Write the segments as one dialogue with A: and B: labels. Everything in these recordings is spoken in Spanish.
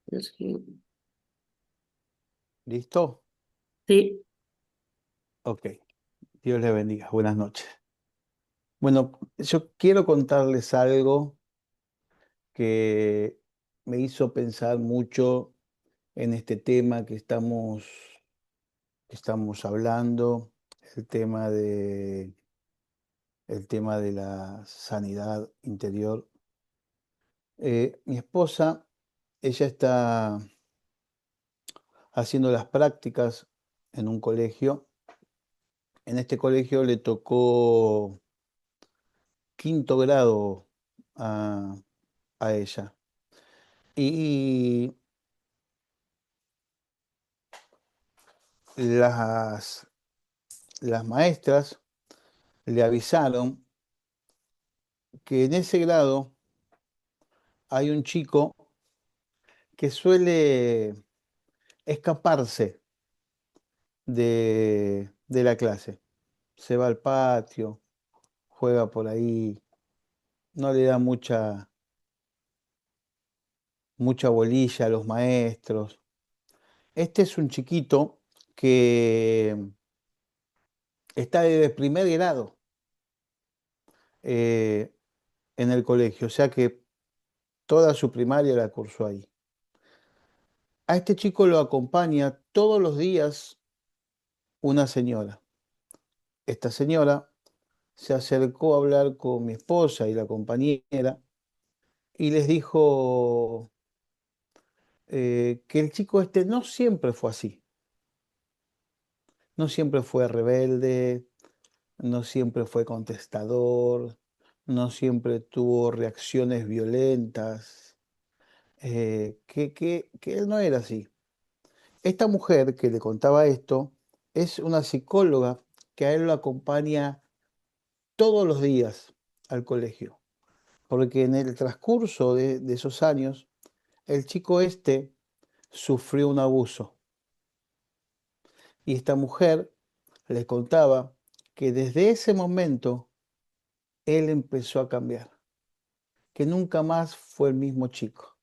A: Es que-
B: ¿Listo?
A: Sí,
B: Ok. Dios les bendiga. Buenas noches. Bueno, yo quiero contarles algo que me hizo pensar mucho en este tema que estamos hablando, el tema de la sanidad interior. Mi esposa, ella está haciendo las prácticas en un colegio. En este colegio le tocó quinto grado a, a ella. Y las, las maestras le avisaron que en ese grado hay un chico que suele escaparse de la clase. Se va al patio, juega por ahí, no le da mucha bolilla a los maestros. Este es un chiquito que está de primer grado eh, en el colegio, o sea que toda su primaria la cursó ahí. A este chico lo acompaña todos los días una señora. Esta señora se acercó a hablar con mi esposa y la compañera y les dijo que el chico este no siempre fue así, no siempre fue rebelde, no siempre fue contestador, no siempre tuvo reacciones violentas, que él no era así. Esta mujer que le contaba esto es una psicóloga que a él lo acompaña todos los días al colegio, porque en el transcurso de esos años, el chico este sufrió un abuso y esta mujer le contaba que desde ese momento él empezó a cambiar, que nunca más fue el mismo chico,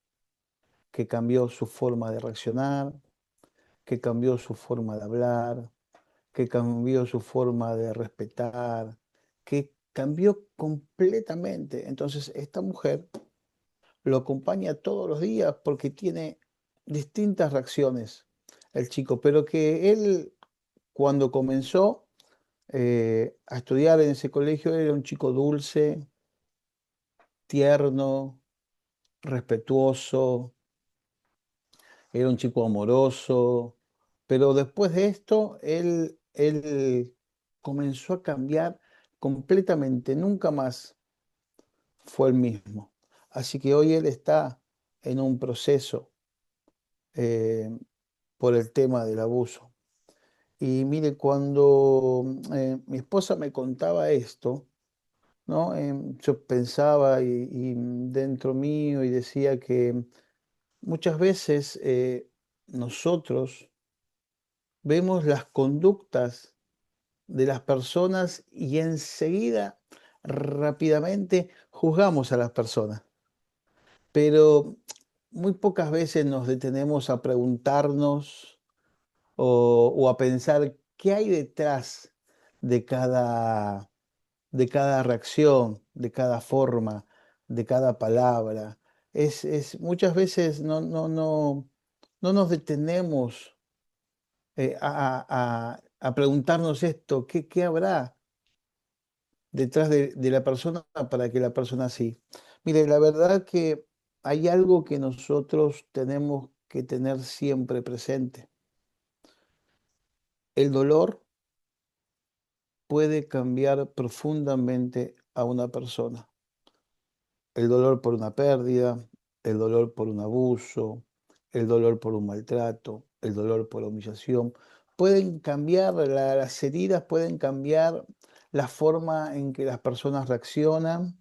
B: que cambió su forma de reaccionar, que cambió su forma de hablar, que cambió su forma de respetar, que cambió completamente. Entonces, esta mujer lo acompaña todos los días porque tiene distintas reacciones el chico, pero que él cuando comenzó a estudiar en ese colegio era un chico dulce, tierno, respetuoso, era un chico amoroso, pero después de esto él comenzó a cambiar completamente, nunca más fue el mismo. Así que hoy él está en un proceso eh, por el tema del abuso. Y mire, cuando mi esposa me contaba esto, ¿no? Yo pensaba y dentro mío y decía que muchas veces nosotros vemos las conductas de las personas y enseguida, rápidamente, juzgamos a las personas. Pero muy pocas veces nos detenemos a preguntarnos o a pensar qué hay detrás de cada reacción, de cada forma, de cada palabra. Muchas veces no nos detenemos a preguntarnos esto, ¿qué habrá detrás de la persona para que la persona así? Mire, la verdad que hay algo que nosotros tenemos que tener siempre presente. El dolor puede cambiar profundamente a una persona. El dolor por una pérdida, el dolor por un abuso, el dolor por un maltrato, el dolor por la humillación, pueden cambiar, las heridas pueden cambiar la forma en que las personas reaccionan,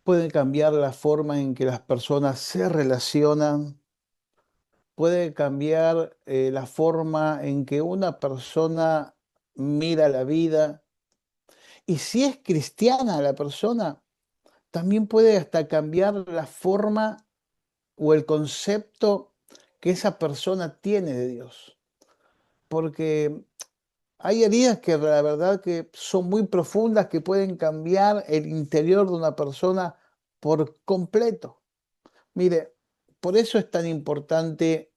B: pueden cambiar la forma en que las personas se relacionan, puede cambiar la forma en que una persona mira la vida. Y si es cristiana la persona, también puede hasta cambiar la forma o el concepto que esa persona tiene de Dios. Porque hay heridas que la verdad que son muy profundas, que pueden cambiar el interior de una persona por completo. Mire, por eso es tan importante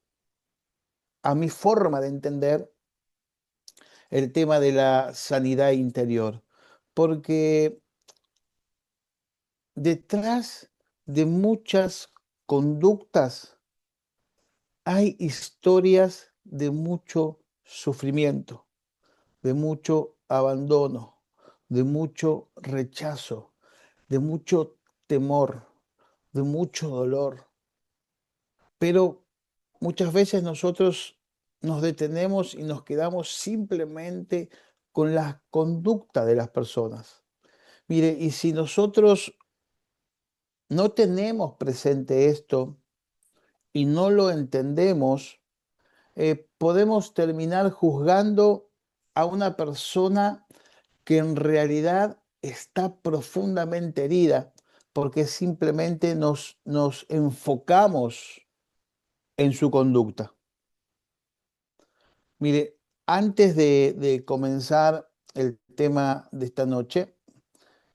B: a mi forma de entender el tema de la sanidad interior, porque detrás de muchas conductas hay historias de mucho sufrimiento, de mucho abandono, de mucho rechazo, de mucho temor, de mucho dolor. Pero muchas veces nosotros nos detenemos y nos quedamos simplemente con la conducta de las personas. Mire, y si nosotros no tenemos presente esto y no lo entendemos, podemos terminar juzgando a una persona que en realidad está profundamente herida, porque simplemente nos enfocamos en su conducta. Mire, antes de comenzar el tema de esta noche,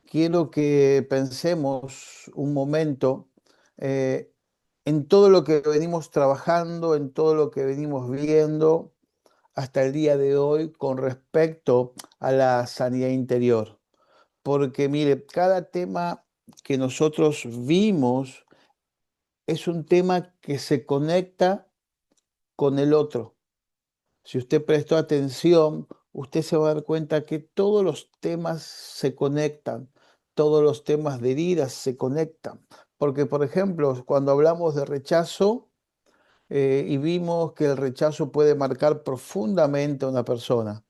B: quiero que pensemos un momento eh, en todo lo que venimos trabajando, en todo lo que venimos viendo hasta el día de hoy con respecto a la sanidad interior. Porque mire, cada tema que nosotros vimos es un tema que se conecta con el otro. Si usted prestó atención, usted se va a dar cuenta que todos los temas se conectan, todos los temas de heridas se conectan. Porque, por ejemplo, cuando hablamos de rechazo y vimos que el rechazo puede marcar profundamente a una persona,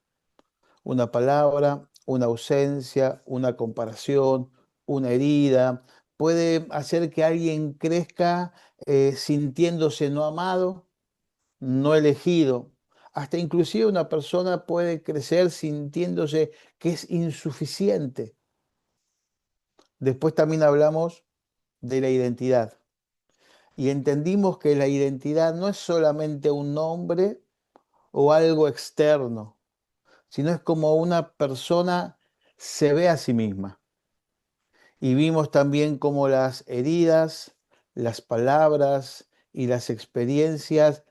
B: una palabra, una ausencia, una comparación, una herida, puede hacer que alguien crezca sintiéndose no amado, no elegido. Hasta inclusive una persona puede crecer sintiéndose que es insuficiente. Después también hablamos de la identidad y entendimos que la identidad no es solamente un nombre o algo externo, sino es como una persona se ve a sí misma. Y vimos también cómo las heridas, las palabras y las experiencias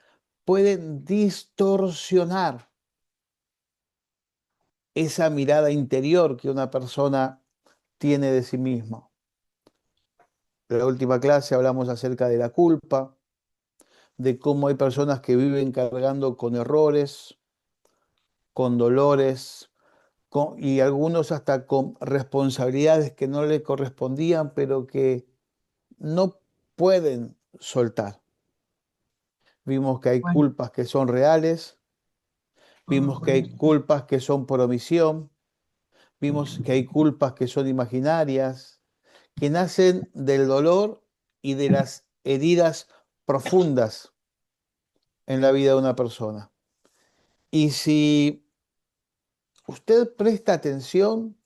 B: pueden distorsionar esa mirada interior que una persona tiene de sí mismo. En la última clase hablamos acerca de la culpa, de cómo hay personas que viven cargando con errores, con dolores, y algunos hasta con responsabilidades que no le correspondían, pero que no pueden soltar. Vimos que hay
C: Bueno,
B: culpas que son reales, vimos que hay culpas que son por omisión, vimos que hay culpas que son imaginarias, que nacen del dolor y de las heridas profundas en la vida de una persona. Y si usted presta atención,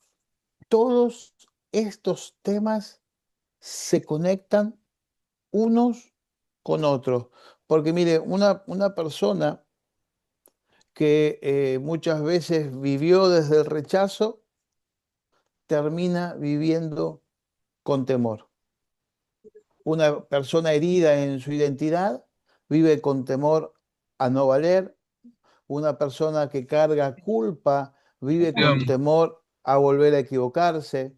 B: todos estos temas se conectan unos con otros. Porque mire, una persona que muchas veces vivió desde el rechazo, termina viviendo con temor. Una persona herida en su identidad vive con temor a no valer. Una persona que carga culpa vive con
C: bien,
B: temor a volver a equivocarse.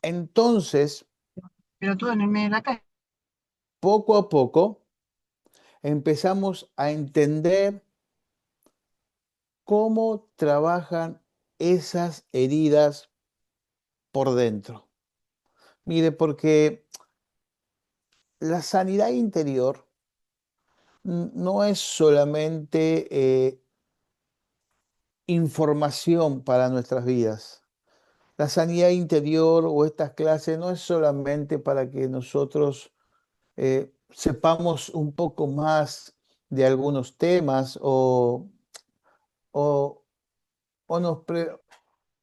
B: Entonces,
C: pero tú en el medio de la calle.
B: poco a poco, empezamos a entender cómo trabajan esas heridas por dentro. Mire, porque la sanidad interior no es solamente información para nuestras vidas. La sanidad interior o estas clases no es solamente para que nosotros sepamos un poco más de algunos temas o, o nos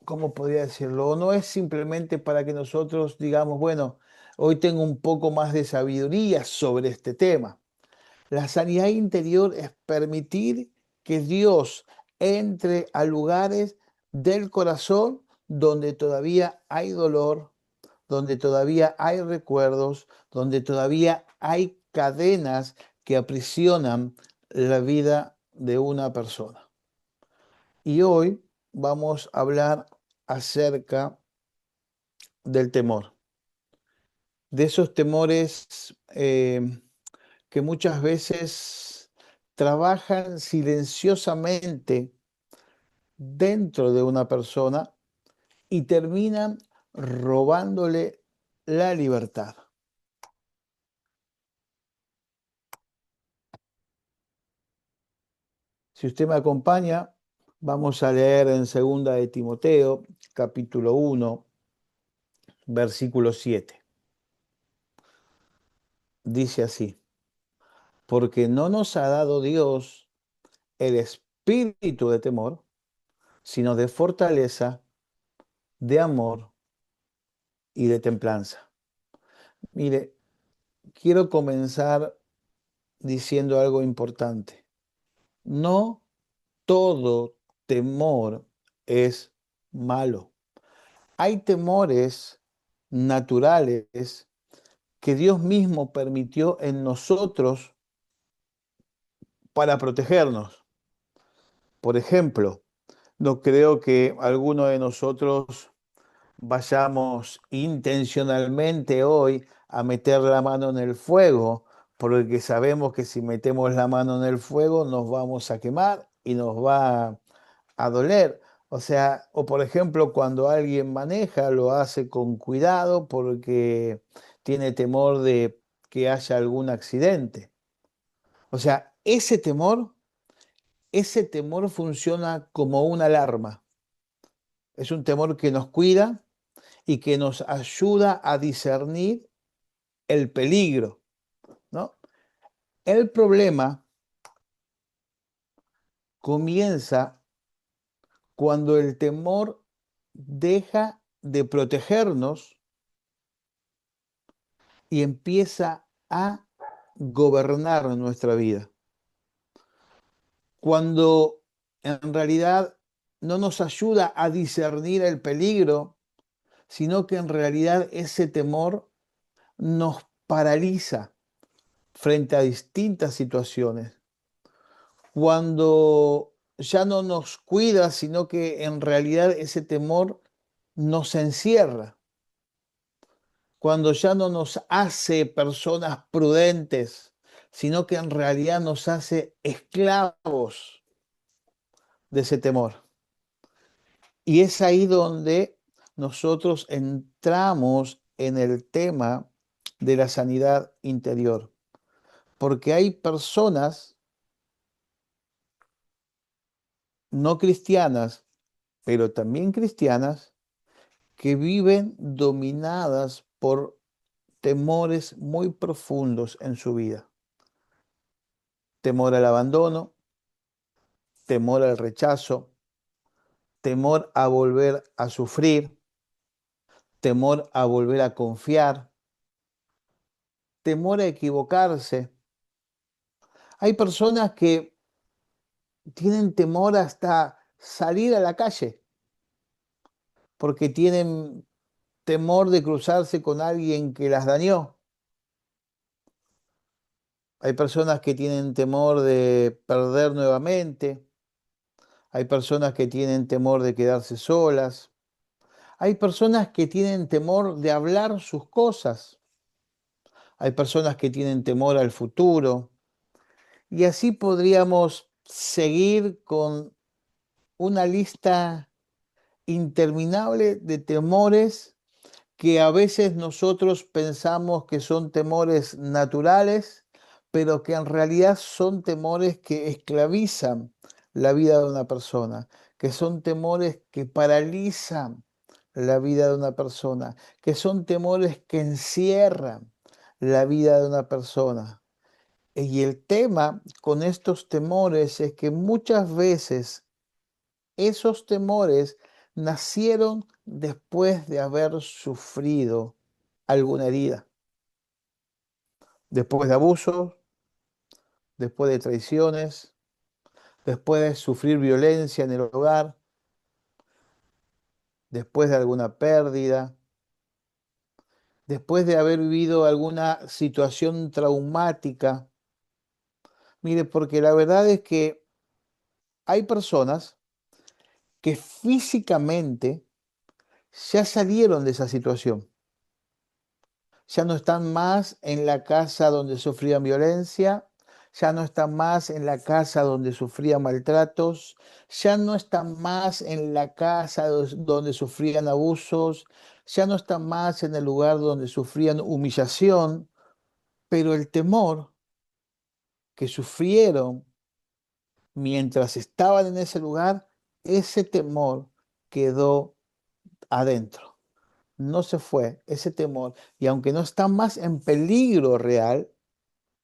B: ¿cómo podría decirlo? No es simplemente para que nosotros digamos, bueno, hoy tengo un poco más de sabiduría sobre este tema. La sanidad interior es permitir que Dios entre a lugares del corazón donde todavía hay dolor, donde todavía hay recuerdos, donde todavía hay cadenas que aprisionan la vida de una persona. Y hoy vamos a hablar acerca del temor, de esos temores que muchas veces trabajan silenciosamente dentro de una persona y terminan robándole la libertad. Si usted me acompaña, vamos a leer en 2 de Timoteo, capítulo 1, versículo 7. Dice así: porque no nos ha dado Dios el espíritu de temor, sino de fortaleza, de amor y de templanza. Mire, quiero comenzar diciendo algo importante. No todo temor es malo. Hay temores naturales que Dios mismo permitió en nosotros para protegernos. Por ejemplo, no creo que alguno de nosotros vayamos intencionalmente hoy a meter la mano en el fuego, porque sabemos que si metemos la mano en el fuego nos vamos a quemar y nos va a doler. O sea, o por ejemplo, cuando alguien maneja, lo hace con cuidado porque tiene temor de que haya algún accidente. O sea, ese temor funciona como una alarma. Es un temor que nos cuida y que nos ayuda a discernir el peligro, ¿no? El problema comienza cuando el temor deja de protegernos y empieza a gobernar nuestra vida. Cuando en realidad no nos ayuda a discernir el peligro, sino que en realidad ese temor nos paraliza frente a distintas situaciones. Cuando ya no nos cuida, sino que en realidad ese temor nos encierra. Cuando ya no nos hace personas prudentes, sino que en realidad nos hace esclavos de ese temor. Y es ahí donde nosotros entramos en el tema de la sanidad interior. Porque hay personas no cristianas, pero también cristianas, que viven dominadas por temores muy profundos en su vida. Temor al abandono, temor al rechazo, temor a volver a sufrir, temor a volver a confiar, temor a equivocarse. Hay personas que tienen temor hasta salir a la calle porque tienen temor de cruzarse con alguien que las dañó. Hay personas que tienen temor de perder nuevamente. Hay personas que tienen temor de quedarse solas. Hay personas que tienen temor de hablar sus cosas. Hay personas que tienen temor al futuro. Y así podríamos seguir con una lista interminable de temores que a veces nosotros pensamos que son temores naturales, pero que en realidad son temores que esclavizan la vida de una persona, que son temores que paralizan la vida de una persona, que son temores que encierran la vida de una persona. Y el tema con estos temores es que muchas veces esos temores nacieron después de haber sufrido alguna herida, después de abusos, después de traiciones, después de sufrir violencia en el hogar, después de alguna pérdida, después de haber vivido alguna situación traumática. Mire, porque la verdad es que hay personas que físicamente ya salieron de esa situación. Ya no están más en la casa donde sufrían violencia, ya no están más en la casa donde sufrían maltratos, ya no están más en la casa donde sufrían abusos, ya no están más en el lugar donde sufrían humillación, pero el temor que sufrieron mientras estaban en ese lugar, ese temor quedó adentro. No se fue ese temor. Y aunque no están más en peligro real,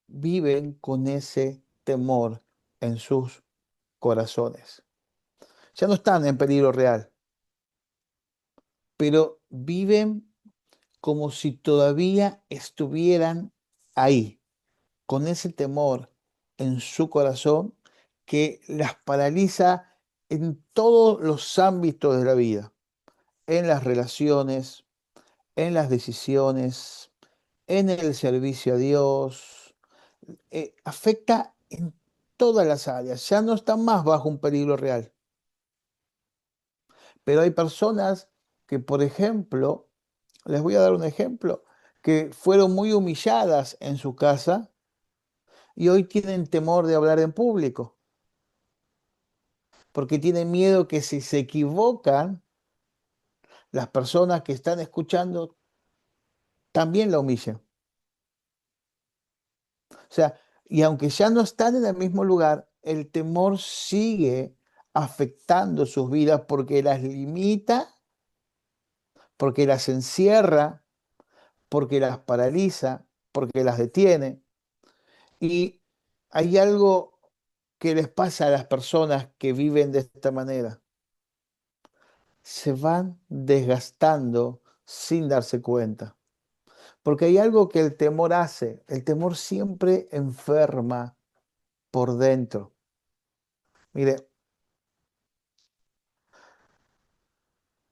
B: viven con ese temor en sus corazones. Ya no están en peligro real, pero viven como si todavía estuvieran ahí, con ese temor en su corazón que las paraliza en todos los ámbitos de la vida, en las relaciones, en las decisiones, en el servicio a Dios, afecta en todas las áreas, ya no están más bajo un peligro real. Pero hay personas que, por ejemplo, les voy a dar un ejemplo, que fueron muy humilladas en su casa y hoy tienen temor de hablar en público, porque tienen miedo que si se equivocan, las personas que están escuchando también la humillen. O sea, y aunque ya no están en el mismo lugar, el temor sigue afectando sus vidas porque las limita, porque las encierra, porque las paraliza, porque las detiene. Y hay algo que les pasa a las personas que viven de esta manera. Se van desgastando sin darse cuenta. Porque hay algo que el temor hace. El temor siempre enferma por dentro. Mire,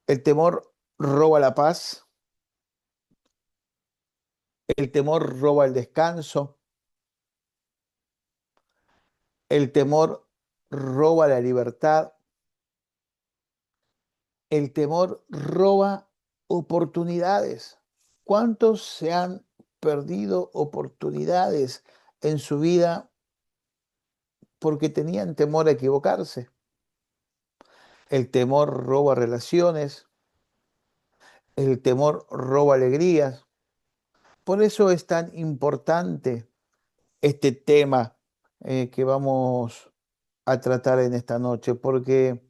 B: el temor roba la paz, el temor roba el descanso, el temor roba la libertad, el temor roba oportunidades. ¿Cuántos se han perdido oportunidades en su vida porque tenían temor a equivocarse? El temor roba relaciones, el temor roba alegrías. Por eso es tan importante este tema que vamos a tratar en esta noche, porque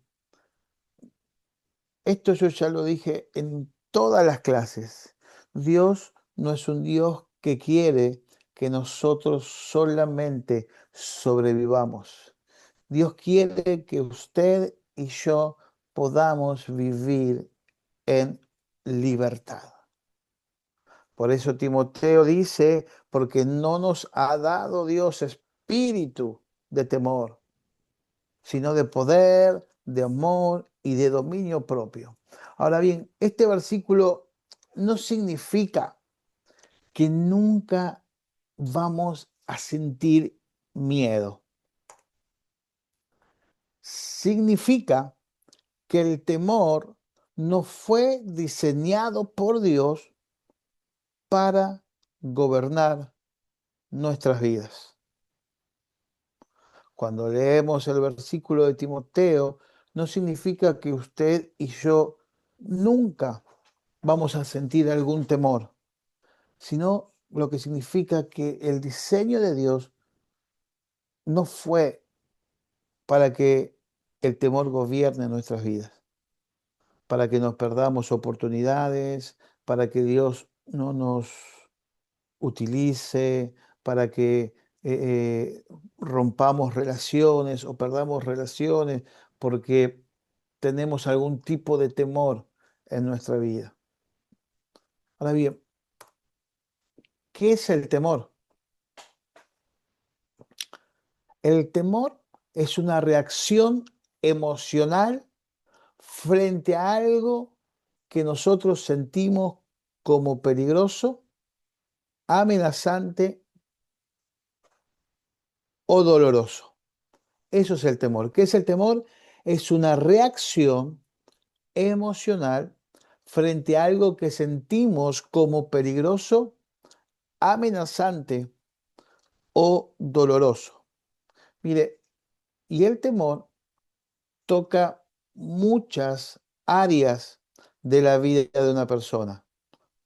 B: esto yo ya lo dije en todas las clases. Dios no es un Dios que quiere que nosotros solamente sobrevivamos. Dios quiere que usted y yo podamos vivir en libertad. Por eso Timoteo dice, porque no nos ha dado Dios espíritu de temor, sino de poder, de amor y de dominio propio. Ahora bien, este versículo no significa que nunca vamos a sentir miedo. Significa que el temor no fue diseñado por Dios para gobernar nuestras vidas. Cuando leemos el versículo de Timoteo, no significa que usted y yo nunca vamos a sentir algún temor, sino lo que significa que el diseño de Dios no fue para que el temor gobierne nuestras vidas, para que nos perdamos oportunidades, para que Dios no nos utilice, para que rompamos relaciones o perdamos relaciones, porque tenemos algún tipo de temor en nuestra vida. Ahora bien, ¿qué es el temor? El temor es una reacción emocional frente a algo que nosotros sentimos como peligroso, amenazante o doloroso. Eso es el temor. ¿Qué es el temor? Es una reacción emocional frente a algo que sentimos como peligroso, amenazante o doloroso. Mire, y el temor toca muchas áreas de la vida de una persona.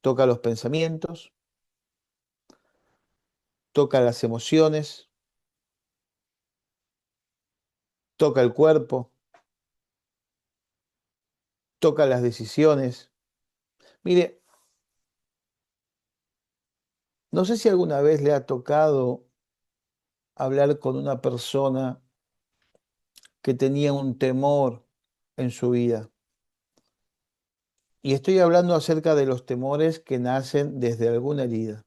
B: Toca los pensamientos, toca las emociones, toca el cuerpo, toca las decisiones. Mire, no sé si alguna vez le ha tocado hablar con una persona que tenía un temor en su vida. Y estoy hablando acerca de los temores que nacen desde alguna herida.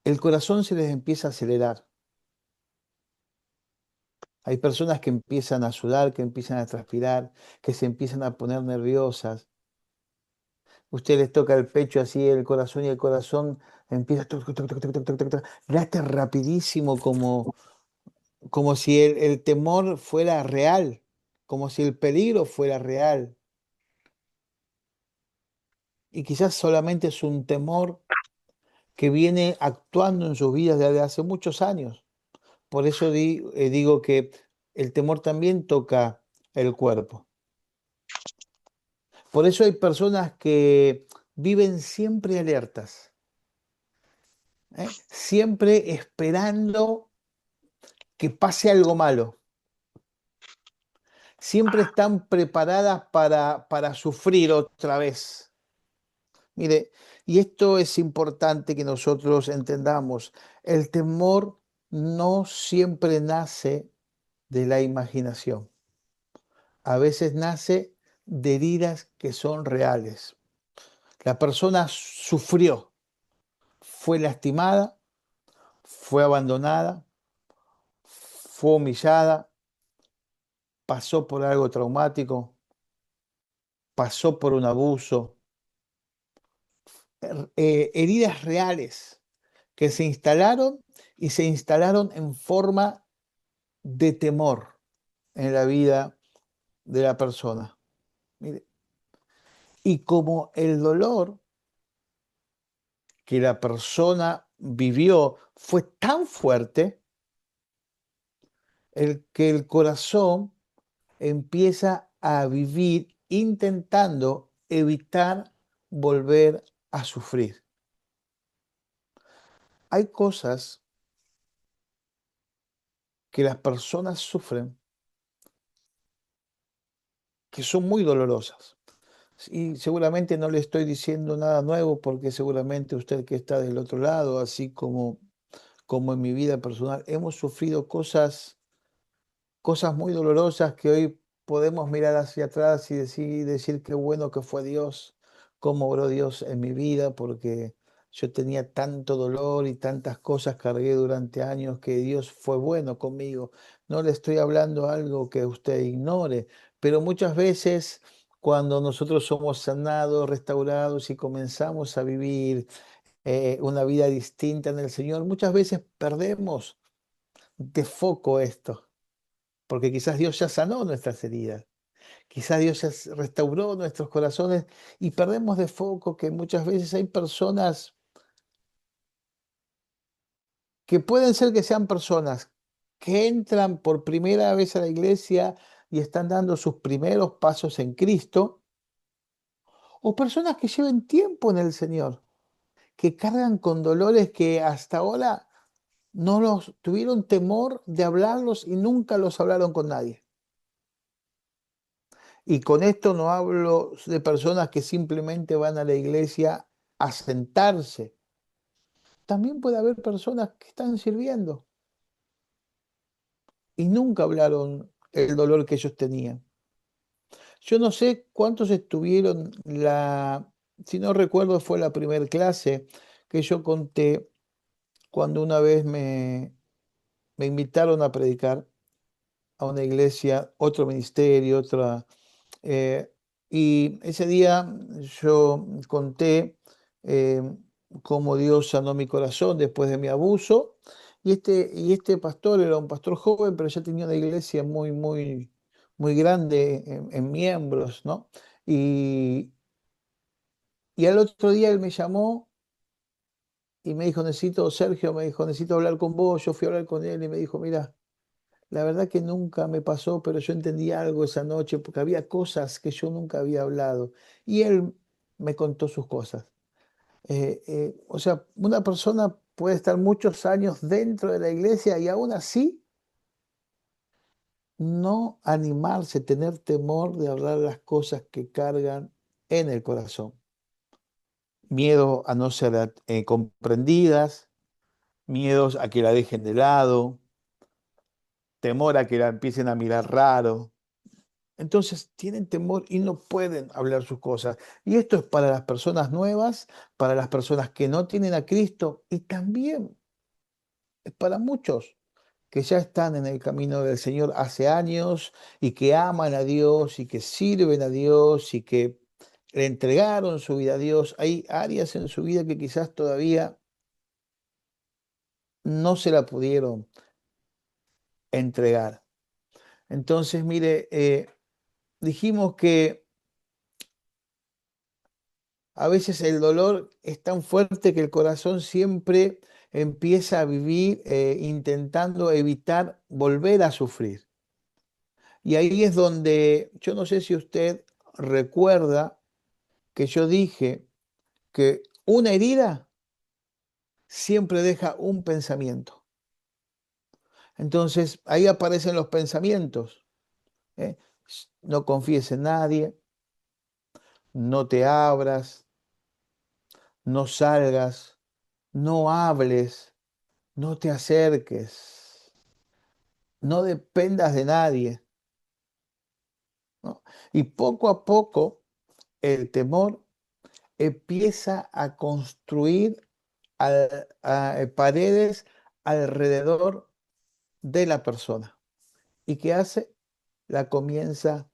B: El corazón se les empieza a acelerar. Hay personas que empiezan a sudar, que empiezan a transpirar, que se empiezan a poner nerviosas. Usted les toca el pecho así, el corazón, y el corazón empieza toc, toc, toc, toc, toc, toc, toc, toc, late rapidísimo, como si el temor fuera real, como si el peligro fuera real. Y quizás solamente es un temor que viene actuando en sus vidas desde hace muchos años. Por eso digo que el temor también toca el cuerpo. Por eso hay personas que viven siempre alertas, siempre esperando que pase algo malo. Siempre están preparadas para sufrir otra vez. Mire, y esto es importante que nosotros entendamos. El temor no siempre nace de la imaginación. A veces nace de heridas que son reales. La persona sufrió, fue lastimada, fue abandonada, fue humillada, pasó por algo traumático, pasó por un abuso, heridas reales que se instalaron y se instalaron en forma de temor en la vida de la persona. Mire, y como el dolor que la persona vivió fue tan fuerte, que el corazón empieza a vivir intentando evitar volver a sufrir. Hay cosas que las personas sufren que son muy dolorosas. Y seguramente no le estoy diciendo nada nuevo porque seguramente usted que está del otro lado, así como en mi vida personal, hemos sufrido cosas muy dolorosas que hoy podemos mirar hacia atrás y decir qué bueno que fue Dios, cómo obró Dios en mi vida, porque yo tenía tanto dolor y tantas cosas cargué durante años que Dios fue bueno conmigo. No le estoy hablando algo que usted ignore, pero muchas veces cuando nosotros somos sanados, restaurados y comenzamos a vivir una vida distinta en el Señor, muchas veces perdemos de foco esto. Porque quizás Dios ya sanó nuestras heridas, quizás Dios ya restauró nuestros corazones y perdemos de foco que muchas veces hay personas que pueden ser que sean personas que entran por primera vez a la iglesia y están dando sus primeros pasos en Cristo, o personas que lleven tiempo en el Señor, que cargan con dolores que hasta ahora no los tuvieron temor de hablarlos y nunca los hablaron con nadie. Y con esto no hablo de personas que simplemente van a la iglesia a sentarse. También puede haber personas que están sirviendo. y nunca hablaron el dolor que ellos tenían. Yo no sé cuántos estuvieron si no recuerdo, fue la primera clase que yo conté cuando una vez me invitaron a predicar a una iglesia, otro ministerio, eh, y ese día yo conté eh, cómo Dios sanó mi corazón después de mi abuso. Y este pastor era un pastor joven, pero ya tenía una iglesia muy, muy, muy grande en miembros, ¿no? Y, y al otro día él me llamó y me dijo, Sergio, me dijo, necesito hablar con vos. Yo fui a hablar con él y me dijo, mira, la verdad que nunca me pasó, pero yo entendí algo esa noche porque había cosas que yo nunca había hablado. Y él me contó sus cosas. O sea, una persona puede estar muchos años dentro de la iglesia y aún así no animarse, tener temor de hablar las cosas que cargan en el corazón. Miedo a no ser comprendidas, miedos a que la dejen de lado, temor a que la empiecen a mirar raro. Entonces tienen temor y no pueden hablar sus cosas. Y esto es para las personas nuevas, para las personas que no tienen a Cristo y también es para muchos que ya están en el camino del Señor hace años y que aman a Dios y que sirven a Dios y que le entregaron su vida a Dios. Hay áreas en su vida que quizás todavía no se la pudieron entregar. Entonces, mire, dijimos que a veces el dolor es tan fuerte que el corazón siempre empieza a vivir intentando evitar volver a sufrir. Y ahí es donde yo no sé si usted recuerda que yo dije que una herida siempre deja un pensamiento. Entonces ahí aparecen los pensamientos. ¿Eh? No confíes en nadie, no te abras, no salgas, no hables, no te acerques, no dependas de nadie, ¿no? Y poco a poco el temor empieza a construir paredes alrededor de la persona. ¿Y qué hace? La comienza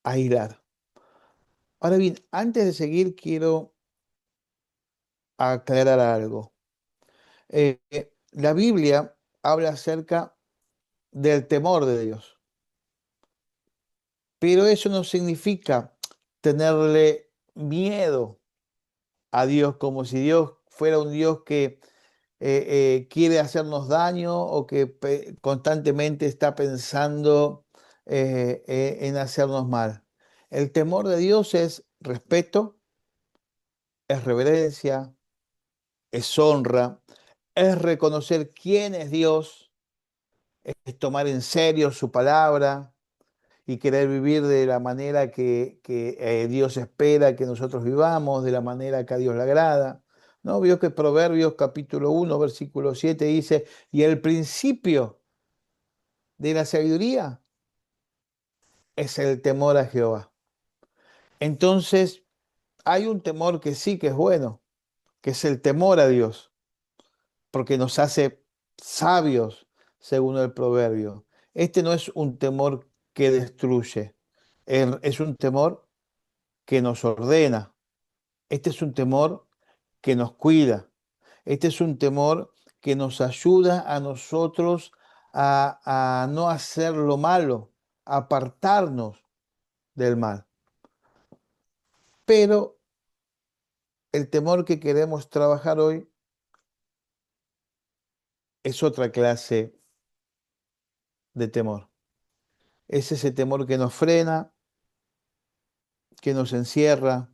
B: a aislar. Ahora bien, antes de seguir, quiero aclarar algo. La Biblia habla acerca del temor de Dios, pero eso no significa tenerle miedo a Dios como si Dios fuera un Dios que quiere hacernos daño o que constantemente está pensando en hacernos mal. El temor de Dios es respeto, es reverencia, es honra, es reconocer quién es Dios, es tomar en serio su palabra y querer vivir de la manera que Dios espera que nosotros vivamos, de la manera que a Dios le agrada. ¿No? Vio que Proverbios capítulo 1, versículo 7 dice, y el principio de la sabiduría es el temor a Jehová. Entonces, hay un temor que sí que es bueno, que es el temor a Dios, porque nos hace sabios, según el proverbio. Este no es un temor que destruye, es un temor que nos ordena. Este es un temor que nos cuida. Este es un temor que nos ayuda a nosotros a no hacer lo malo, a apartarnos del mal. Pero el temor que queremos trabajar hoy es otra clase de temor. Es ese temor que nos frena, que nos encierra,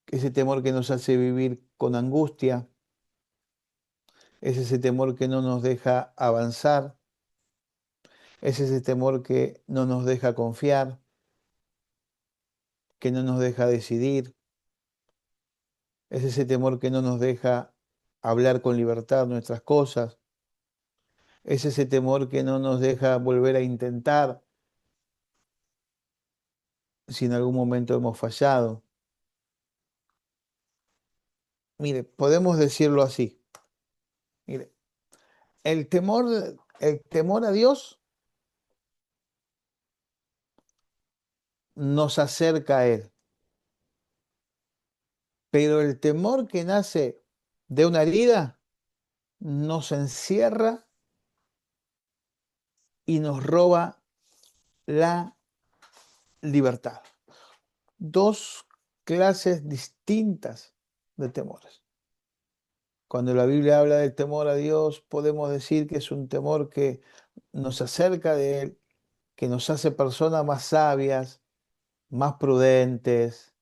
B: ese temor que nos hace vivir con angustia, es ese temor que no nos deja avanzar, es ese temor que no nos deja confiar, que no nos deja decidir, es ese temor que no nos deja hablar con libertad nuestras cosas, Es ese temor que no nos deja volver a intentar si en algún momento hemos fallado. Mire, podemos decirlo así. Mire, el temor a Dios nos acerca a Él, pero el temor que nace de una herida nos encierra y nos roba la libertad. Dos clases distintas de temores. Cuando la Biblia habla del temor a Dios, podemos decir que es un temor que nos acerca de Él, que nos hace personas más sabias, más prudentes,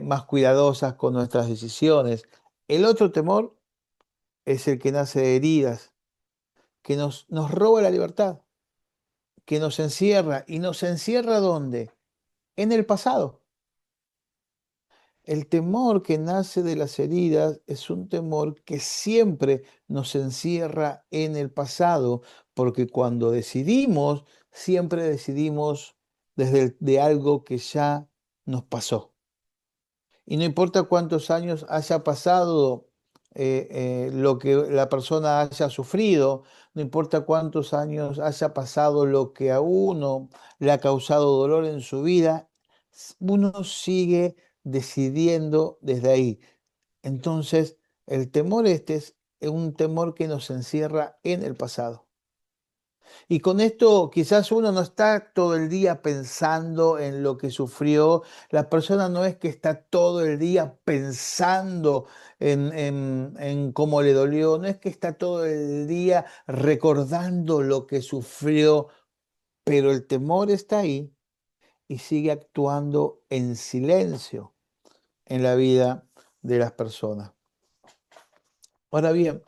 B: más cuidadosas con nuestras decisiones. El otro temor es el que nace de heridas, que nos roba la libertad, que nos encierra. ¿Y nos encierra dónde? En el pasado. El temor que nace de las heridas es un temor que siempre nos encierra en el pasado, porque cuando decidimos, siempre decidimos de algo que ya nos pasó. Y no importa cuántos años haya pasado lo que la persona haya sufrido, no importa cuántos años haya pasado lo que a uno le ha causado dolor en su vida, uno sigue decidiendo desde ahí. Entonces, el temor este es un temor que nos encierra en el pasado. Y con esto quizás uno no está todo el día pensando en lo que sufrió. La persona no es que está todo el día pensando en cómo le dolió. No es que está todo el día recordando lo que sufrió. Pero el temor está ahí y sigue actuando en silencio en la vida de las personas. Ahora bien,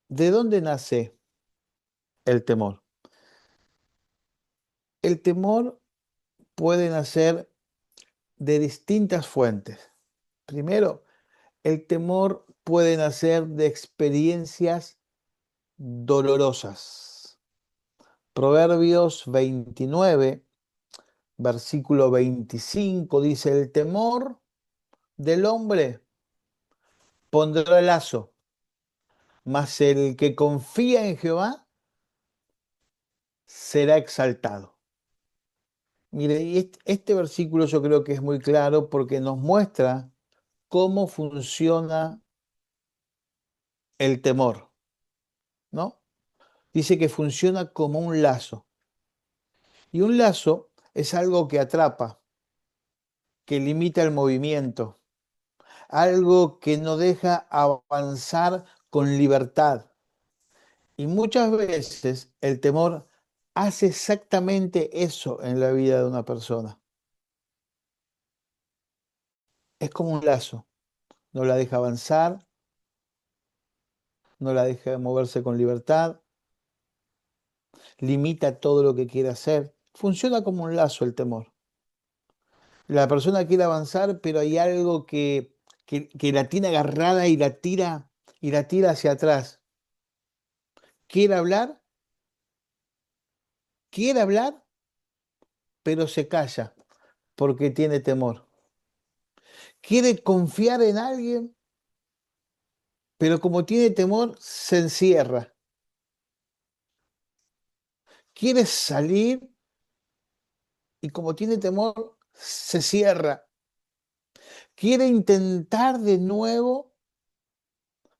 B: ¿de dónde nace el temor? El temor puede nacer de distintas fuentes. Primero, el temor puede nacer de experiencias dolorosas. Proverbios 29, versículo 25 dice, el temor del hombre pondrá lazo, mas el que confía en Jehová será exaltado. Mire, y este versículo yo creo que es muy claro porque nos muestra cómo funciona el temor, ¿no? Dice que funciona como un lazo. Y un lazo es algo que atrapa, que limita el movimiento, algo que no deja avanzar con libertad. Y muchas veces el temor hace exactamente eso en la vida de una persona. Es como un lazo, no la deja avanzar, no la deja moverse con libertad, limita todo lo que quiere hacer. Funciona como un lazo el temor. La persona quiere avanzar, pero hay algo que la tiene agarrada y la tira hacia atrás. Quiere hablar, quiere hablar, pero se calla porque tiene temor. Quiere confiar en alguien, pero como tiene temor, se encierra. Quiere salir y como tiene temor, se cierra. Quiere intentar de nuevo,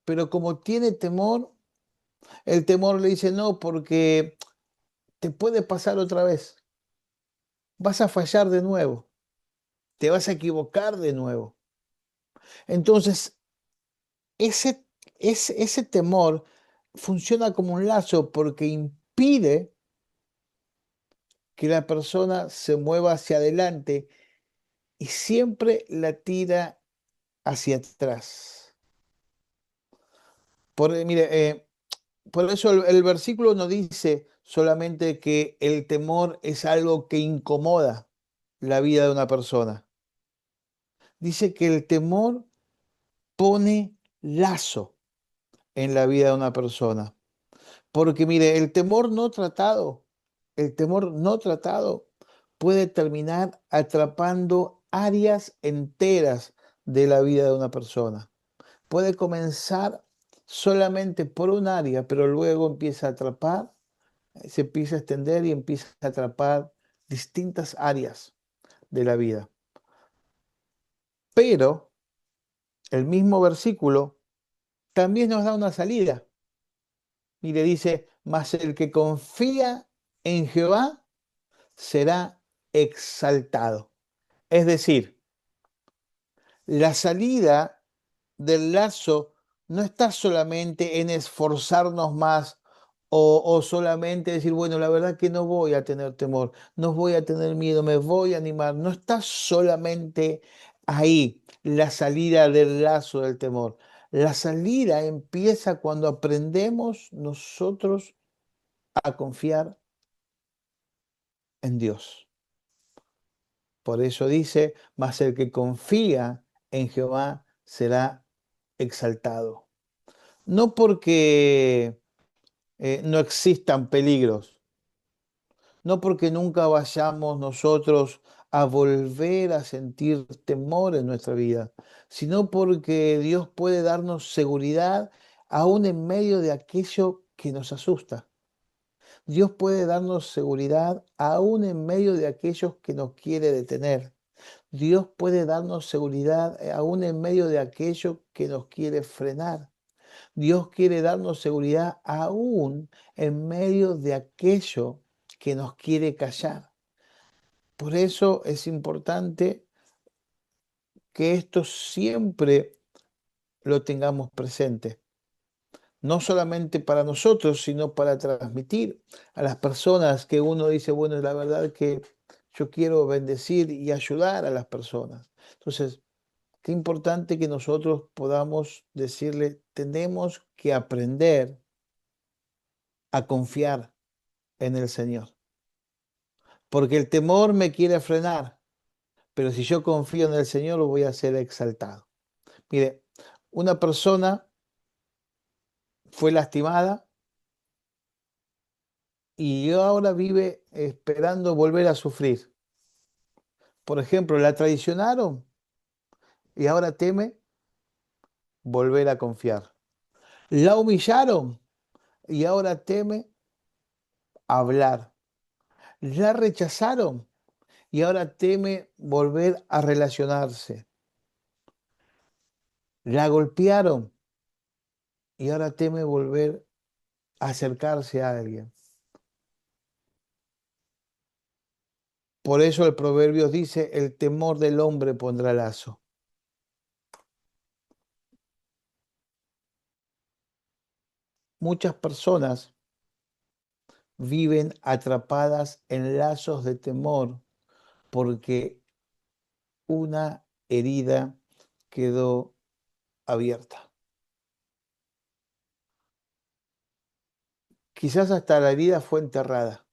B: pero como tiene temor, el temor le dice no, porque te puede pasar otra vez. Vas a fallar de nuevo. Te vas a equivocar de nuevo. Entonces, ese, ese temor funciona como un lazo porque impide que la persona se mueva hacia adelante y siempre la tira hacia atrás. Mire, por eso el versículo no dice solamente que el temor es algo que incomoda la vida de una persona. Dice que el temor pone lazo. en la vida de una persona. Porque mire, el temor no tratado puede terminar atrapando áreas enteras de la vida de una persona. Puede comenzar solamente por un área, pero luego empieza a atrapar, se empieza a extender y empieza a atrapar distintas áreas de la vida. Pero el mismo versículo también nos da una salida y le dice, mas el que confía en Jehová será exaltado. Es decir, la salida del lazo no está solamente en esforzarnos más o solamente decir, bueno, la verdad que no voy a tener temor, no voy a tener miedo, me voy a animar. No está solamente ahí la salida del lazo del temor. La salida empieza cuando aprendemos nosotros a confiar en Dios. Por eso dice, mas el que confía en Jehová será exaltado. No porque no existan peligros, no porque nunca vayamos nosotros a volver a sentir temor en nuestra vida, sino porque Dios puede darnos seguridad aún en medio de aquello que nos asusta. Dios puede darnos seguridad aún en medio de aquellos que nos quiere detener. Dios puede darnos seguridad aún en medio de aquello que nos quiere frenar. Dios quiere darnos seguridad aún en medio de aquello que nos quiere callar. Por eso es importante que esto siempre lo tengamos presente. No solamente para nosotros, sino para transmitir a las personas que uno dice, bueno, es la verdad que yo quiero bendecir y ayudar a las personas. Entonces, qué importante que nosotros podamos decirle, tenemos que aprender a confiar en el Señor. Porque el temor me quiere frenar, pero si yo confío en el Señor, lo voy a ser exaltado. Mire, una persona fue lastimada y ahora vive esperando volver a sufrir. Por ejemplo, la traicionaron y ahora teme volver a confiar. La humillaron y ahora teme hablar. La rechazaron y ahora teme volver a relacionarse. La golpearon y ahora teme volver a acercarse a alguien. Por eso el proverbio dice, el temor del hombre pondrá lazo. Muchas personas viven atrapadas en lazos de temor porque una herida quedó abierta. Quizás hasta la herida fue enterrada.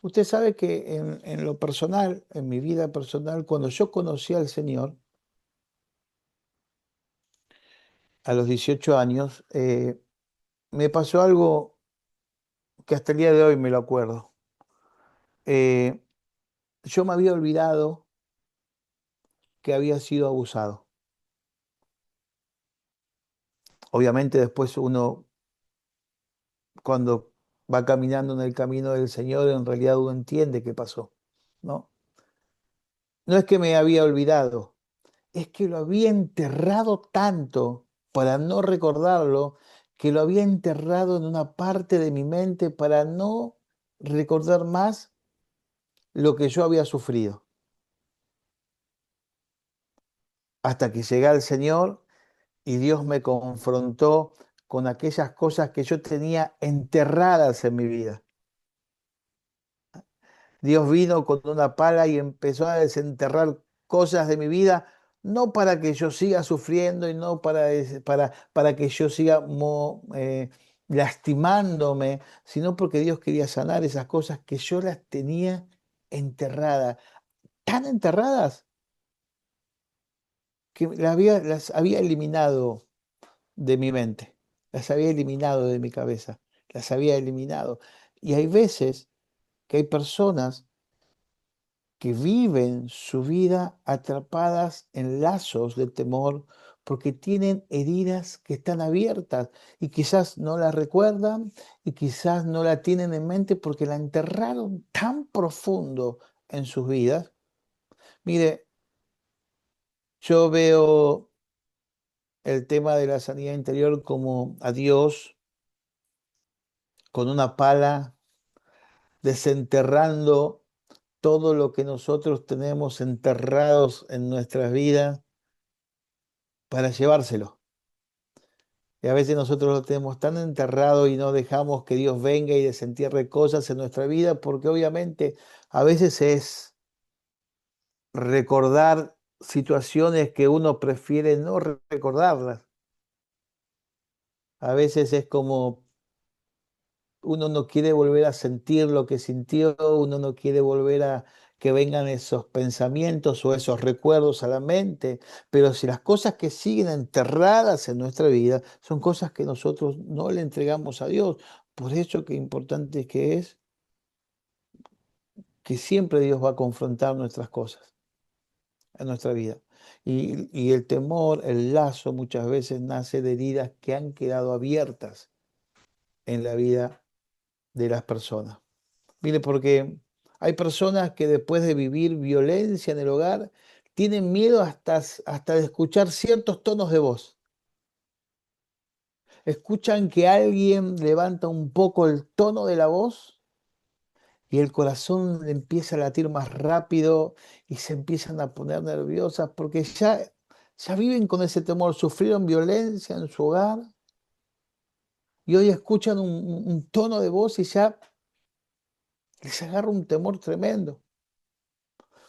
B: Usted sabe que en lo personal, en mi vida personal, cuando yo conocí al Señor, a los 18 años, me pasó algo que hasta el día de hoy me lo acuerdo. Eh, yo me había olvidado que había sido abusado. Obviamente después uno, cuando va caminando en el camino del Señor, en realidad uno entiende qué pasó, ¿no? No es que me había olvidado, es que lo había enterrado tanto para no recordarlo, que lo había enterrado en una parte de mi mente para no recordar más lo que yo había sufrido. Hasta que llegué al Señor y Dios me confrontó con aquellas cosas que yo tenía enterradas en mi vida. Dios vino con una pala y empezó a desenterrar cosas de mi vida, no para que yo siga sufriendo y no para que yo siga lastimándome, sino porque Dios quería sanar esas cosas que yo las tenía enterradas, tan enterradas que las había eliminado de mi mente, las había eliminado de mi cabeza, las había eliminado. Y hay veces que hay personas que viven su vida atrapadas en lazos de temor porque tienen heridas que están abiertas y quizás no las recuerdan y quizás no la tienen en mente porque la enterraron tan profundo en sus vidas. Mire, yo veo el tema de la sanidad interior como a Dios con una pala desenterrando todo lo que nosotros tenemos enterrados en nuestras vidas para llevárselo. Y a veces nosotros lo tenemos tan enterrado y no dejamos que Dios venga y desentierre cosas en nuestra vida, porque obviamente a veces es recordar situaciones que uno prefiere no recordarlas. A veces es como uno no quiere volver a sentir lo que sintió, uno no quiere volver a que vengan esos pensamientos o esos recuerdos a la mente, pero si las cosas que siguen enterradas en nuestra vida son cosas que nosotros no le entregamos a Dios, por eso que importante que es que siempre Dios va a confrontar nuestras cosas en nuestra vida. Y el temor, el lazo muchas veces nace de heridas que han quedado abiertas en la vida de las personas. Mire, porque hay personas que después de vivir violencia en el hogar, tienen miedo hasta de escuchar ciertos tonos de voz. Escuchan que alguien levanta un poco el tono de la voz y el corazón le empieza a latir más rápido y se empiezan a poner nerviosas porque ya viven con ese temor, sufrieron violencia en su hogar y hoy escuchan un tono de voz y ya les agarra un temor tremendo.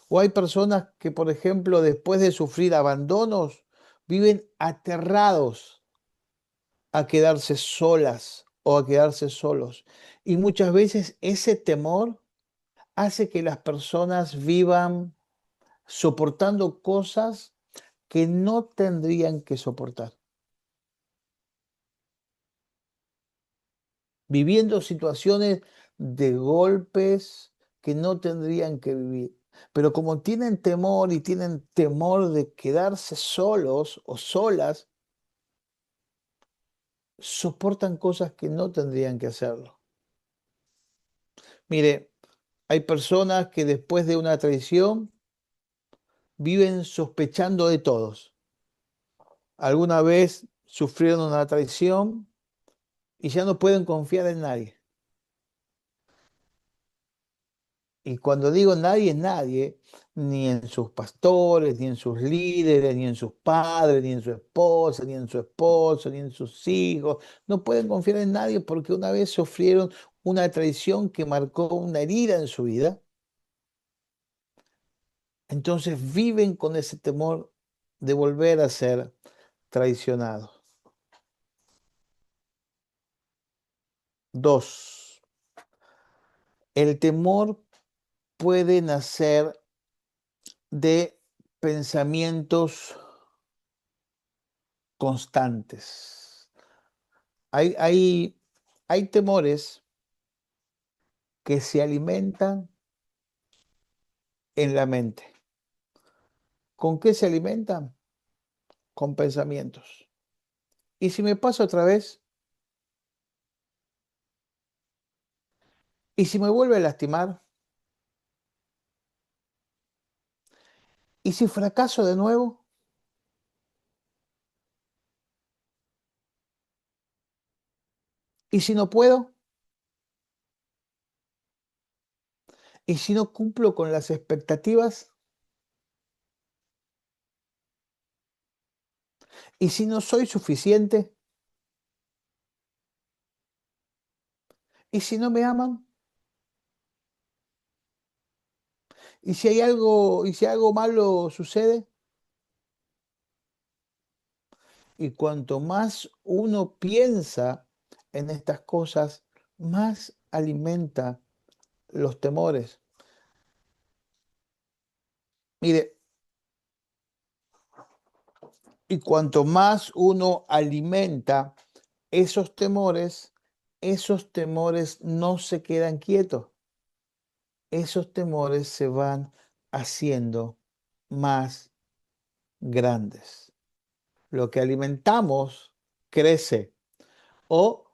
B: O hay personas que, por ejemplo, después de sufrir abandonos, viven aterrados a quedarse solas o a quedarse solos. Y muchas veces ese temor hace que las personas vivan soportando cosas que no tendrían que soportar, viviendo situaciones de golpes que no tendrían que vivir. Pero como tienen temor y tienen temor de quedarse solos o solas, soportan cosas que no tendrían que hacerlo. Mire, hay personas que después de una traición viven sospechando de todos. Alguna vez sufrieron una traición y ya no pueden confiar en nadie. Y cuando digo nadie, es nadie, ni en sus pastores, ni en sus líderes, ni en sus padres, ni en su esposa, ni en su esposo, ni en sus hijos. No pueden confiar en nadie porque una vez sufrieron una traición que marcó una herida en su vida. Entonces viven con ese temor de volver a ser traicionados. Dos, el temor puede nacer de pensamientos constantes. Hay, hay, hay temores que se alimentan en la mente. ¿Con qué se alimentan? Con pensamientos. ¿Y si me pasa otra vez? ¿Y si me vuelve a lastimar? ¿Y si fracaso de nuevo? ¿Y si no puedo? ¿Y si no cumplo con las expectativas? ¿Y si no soy suficiente? ¿Y si no me aman? ¿Y si algo malo sucede? Y cuanto más uno piensa en estas cosas, más alimenta los temores. Mire, Y cuanto más uno alimenta esos temores no se quedan quietos. Esos temores se van haciendo más grandes. Lo que alimentamos crece. O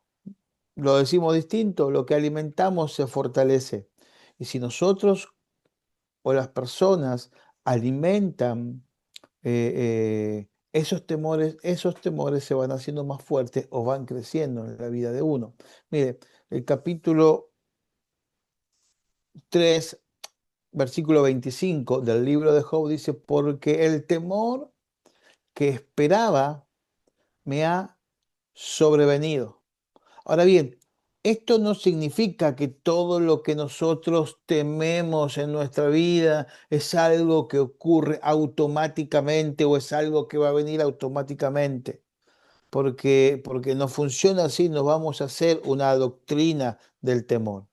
B: lo decimos distinto, lo que alimentamos se fortalece. Y si nosotros o las personas alimentan esos temores se van haciendo más fuertes o van creciendo en la vida de uno. Mire, el capítulo 3, versículo 25 del libro de Job dice, porque el temor que esperaba me ha sobrevenido. Ahora bien, esto no significa que todo lo que nosotros tememos en nuestra vida es algo que ocurre automáticamente o es algo que va a venir automáticamente. Porque no funciona así, no vamos a hacer una doctrina del temor.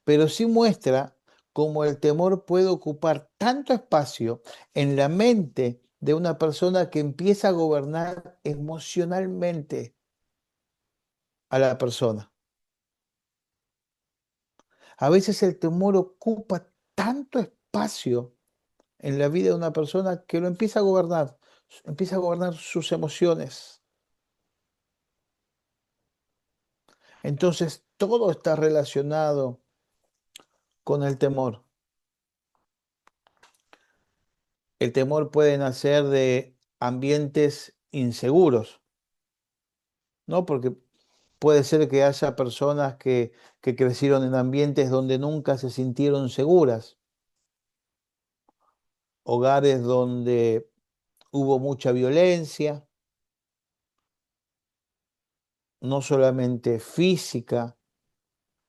B: Pero sí muestra cómo el temor puede ocupar tanto espacio en la mente de una persona que empieza a gobernar emocionalmente a la persona. A veces el temor ocupa tanto espacio en la vida de una persona que lo empieza a gobernar sus emociones. Entonces todo está relacionado con el temor. El temor puede nacer de ambientes inseguros, ¿no? Porque puede ser que haya personas que crecieron en ambientes donde nunca se sintieron seguras, hogares donde hubo mucha violencia, no solamente física,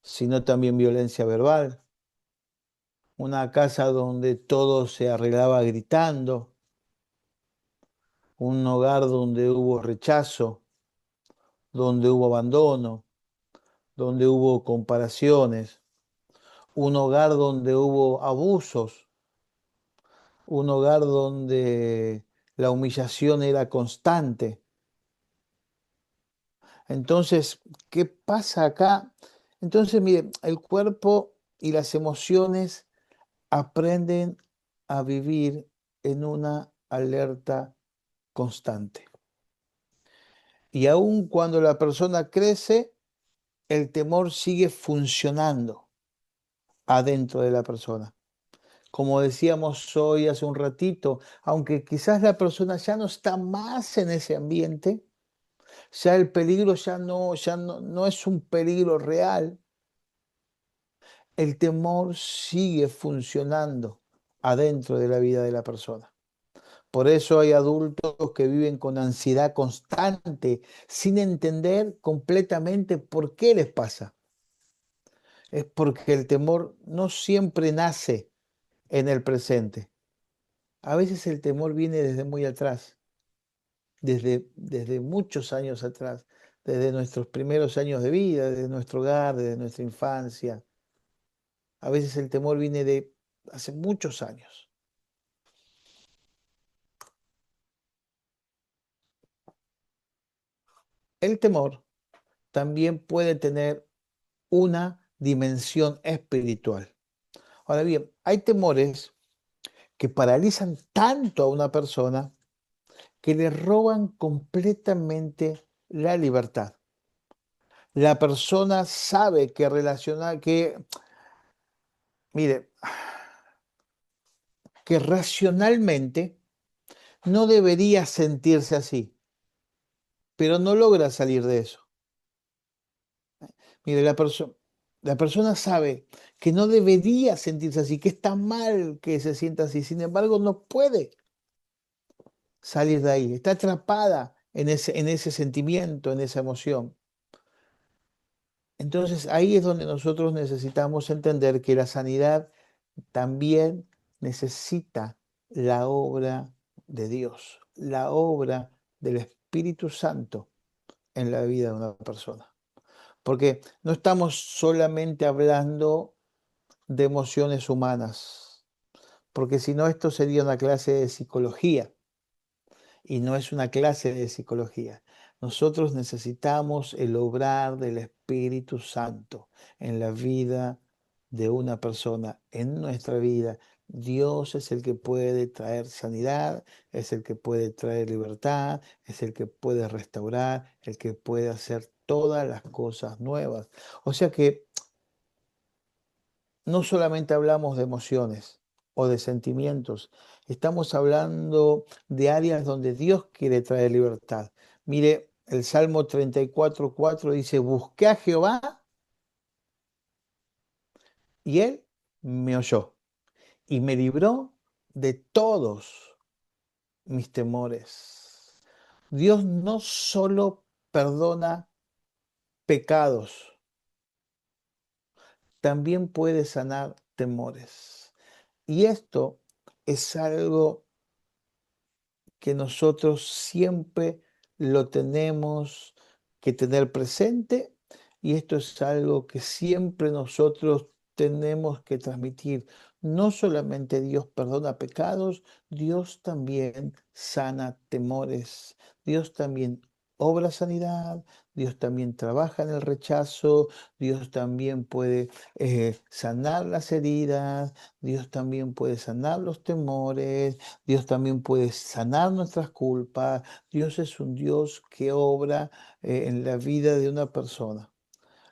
B: sino también violencia verbal, una casa donde todo se arreglaba gritando, un hogar donde hubo rechazo, donde hubo abandono, donde hubo comparaciones, un hogar donde hubo abusos, un hogar donde la humillación era constante. Entonces, ¿qué pasa acá? Entonces, mire, el cuerpo y las emociones aprenden a vivir en una alerta constante. Y aun cuando la persona crece, el temor sigue funcionando adentro de la persona. Como decíamos hoy hace un ratito, aunque quizás la persona ya no está más en ese ambiente, ya el peligro no es un peligro real, el temor sigue funcionando adentro de la vida de la persona. Por eso hay adultos que viven con ansiedad constante, sin entender completamente por qué les pasa. Es porque el temor no siempre nace en el presente. A veces el temor viene desde muy atrás, desde muchos años atrás, desde nuestros primeros años de vida, desde nuestro hogar, desde nuestra infancia. A veces el temor viene de hace muchos años. El temor también puede tener una dimensión espiritual. Ahora bien, hay temores que paralizan tanto a una persona que le roban completamente la libertad. La persona sabe que relacionar, mire, que racionalmente no debería sentirse así, pero no logra salir de eso. Mire, la persona sabe que no debería sentirse así, que está mal que se sienta así, sin embargo no puede salir de ahí, está atrapada en ese sentimiento, en esa emoción. Entonces ahí es donde nosotros necesitamos entender que la sanidad también necesita la obra de Dios, la obra del Espíritu Santo en la vida de una persona. Porque no estamos solamente hablando de emociones humanas, porque si no esto sería una clase de psicología. y no es una clase de psicología. Nosotros necesitamos el obrar del Espíritu Santo en la vida de una persona, en nuestra vida. Dios es el que puede traer sanidad, es el que puede traer libertad, es el que puede restaurar, el que puede hacer todas las cosas nuevas. O sea que no solamente hablamos de emociones o de sentimientos, estamos hablando de áreas donde Dios quiere traer libertad. Mire, el Salmo 34:4 dice, busqué a Jehová y él me oyó y me libró de todos mis temores. Dios no solo perdona pecados, también puede sanar temores. Y esto es algo que nosotros siempre lo tenemos que tener presente y esto es algo que siempre nosotros tenemos que transmitir. No solamente Dios perdona pecados, Dios también sana temores, Dios también obra sanidad, Dios también trabaja en el rechazo, Dios también puede sanar las heridas, Dios también puede sanar los temores, Dios también puede sanar nuestras culpas. Dios es un Dios que obra en la vida de una persona.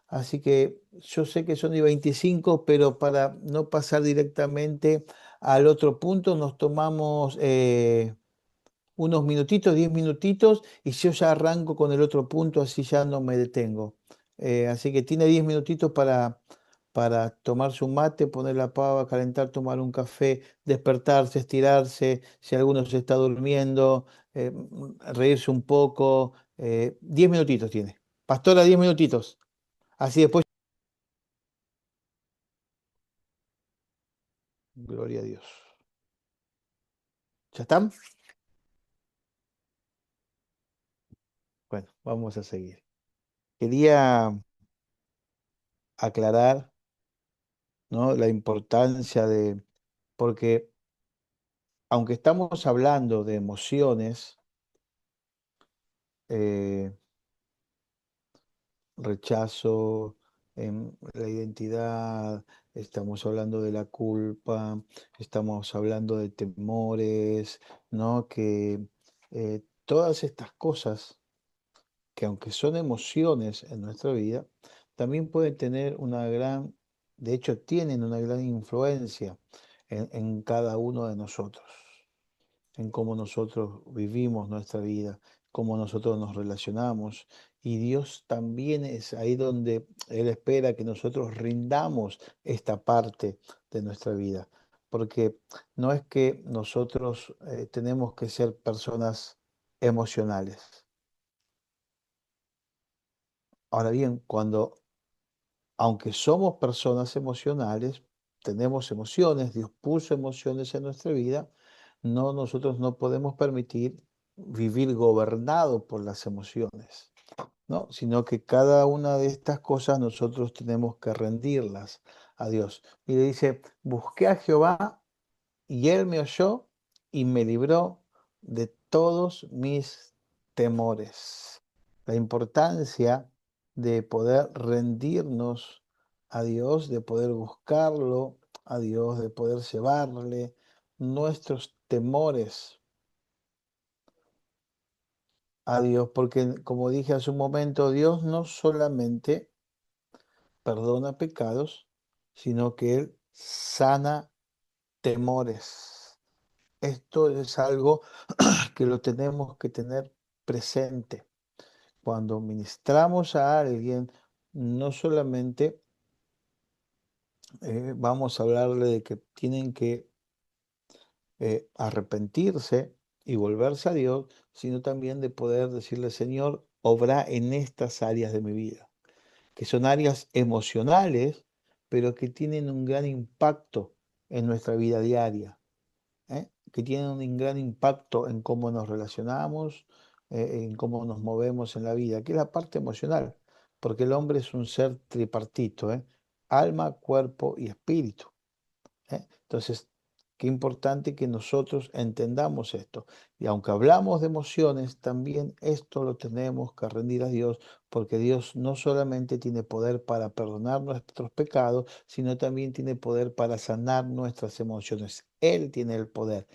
B: Así que yo sé que son y 25, pero para no pasar directamente al otro punto, nos tomamos unos minutitos, 10 minutitos, y yo ya arranco con el otro punto, así ya no me detengo. Así que tiene 10 minutitos para tomarse un mate, poner la pava, calentar, tomar un café, despertarse, estirarse, si alguno se está durmiendo, reírse un poco. 10 minutitos tiene. Pastora, 10 minutitos. Así después. Gloria a Dios. ¿Ya están? Bueno, vamos a seguir. Quería aclarar, ¿no?, la importancia de, porque aunque estamos hablando de emociones, eh, rechazo, la identidad, estamos hablando de la culpa, estamos hablando de temores, ¿no? Que todas estas cosas, que aunque son emociones en nuestra vida, también pueden tener una gran, de hecho tienen una gran influencia en cada uno de nosotros, en cómo nosotros vivimos nuestra vida, cómo nosotros nos relacionamos. Y Dios también es ahí donde Él espera que nosotros rindamos esta parte de nuestra vida. Porque no es que nosotros tenemos que ser personas emocionales. Ahora bien, aunque somos personas emocionales, tenemos emociones, Dios puso emociones en nuestra vida, nosotros no podemos permitir vivir gobernado por las emociones, ¿no? Sino que cada una de estas cosas nosotros tenemos que rendirlas a Dios. Y le dice, busqué a Jehová y él me oyó y me libró de todos mis temores. La importancia de poder rendirnos a Dios, de poder buscarlo a Dios, de poder llevarle nuestros temores a Dios, porque como dije hace un momento, Dios no solamente perdona pecados, sino que Él sana temores. Esto es algo que lo tenemos que tener presente. Cuando ministramos a alguien, no solamente vamos a hablarle de que tienen que arrepentirse y volverse a Dios, sino también de poder decirle, Señor, obra en estas áreas de mi vida, que son áreas emocionales, pero que tienen un gran impacto en nuestra vida diaria. Que tienen un gran impacto en cómo nos relacionamos, en cómo nos movemos en la vida, que es la parte emocional, porque el hombre es un ser tripartito, alma, cuerpo y espíritu. Entonces, Qué importante que nosotros entendamos esto. Y aunque hablamos de emociones, también esto lo tenemos que rendir a Dios, porque Dios no solamente tiene poder para perdonar nuestros pecados, sino también tiene poder para sanar nuestras emociones. Él tiene el poder.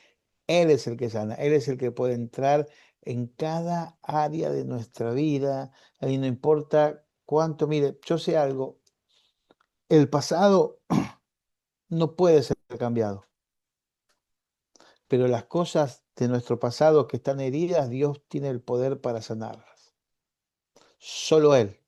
B: Él es el que sana. Él es el que puede entrar en cada área de nuestra vida. Y no importa cuánto, mire, yo sé algo, el pasado no puede ser cambiado. Pero las cosas de nuestro pasado que están heridas, Dios tiene el poder para sanarlas. Solo Él.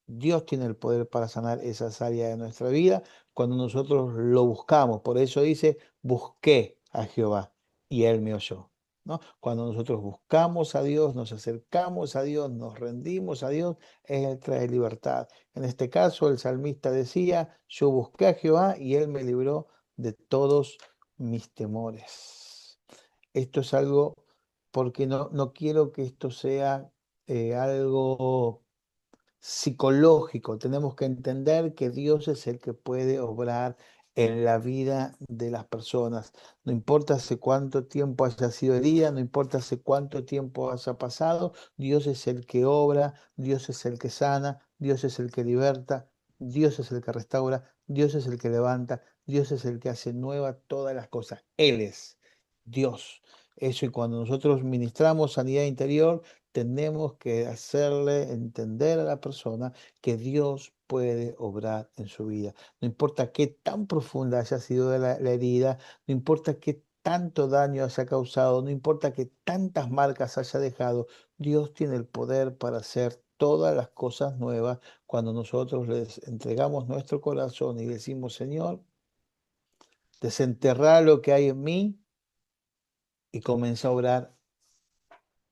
B: Dios tiene el poder para sanar esas áreas de nuestra vida cuando nosotros lo buscamos. Por eso dice, busqué a Jehová y Él me oyó. ¿No? Cuando nosotros buscamos a Dios, nos acercamos a Dios, nos rendimos a Dios, Él trae libertad. En este caso, el salmista decía, yo busqué a Jehová y Él me libró de todos mis temores. Esto es algo, porque no quiero que esto sea algo psicológico. Tenemos que entender que Dios es el que puede obrar en la vida de las personas. No importa hace cuánto tiempo haya sido herida, no importa hace cuánto tiempo haya pasado, Dios es el que obra, Dios es el que sana, Dios es el que liberta, Dios es el que restaura, Dios es el que levanta, Dios es el que hace nueva todas las cosas. Él es Dios. Eso, y cuando nosotros ministramos sanidad interior, tenemos que hacerle entender a la persona que Dios puede obrar en su vida. No importa qué tan profunda haya sido la herida, no importa qué tanto daño haya causado, no importa qué tantas marcas haya dejado, Dios tiene el poder para hacer todas las cosas nuevas cuando nosotros les entregamos nuestro corazón y decimos, Señor, desenterrar lo que hay en mí y comienza a obrar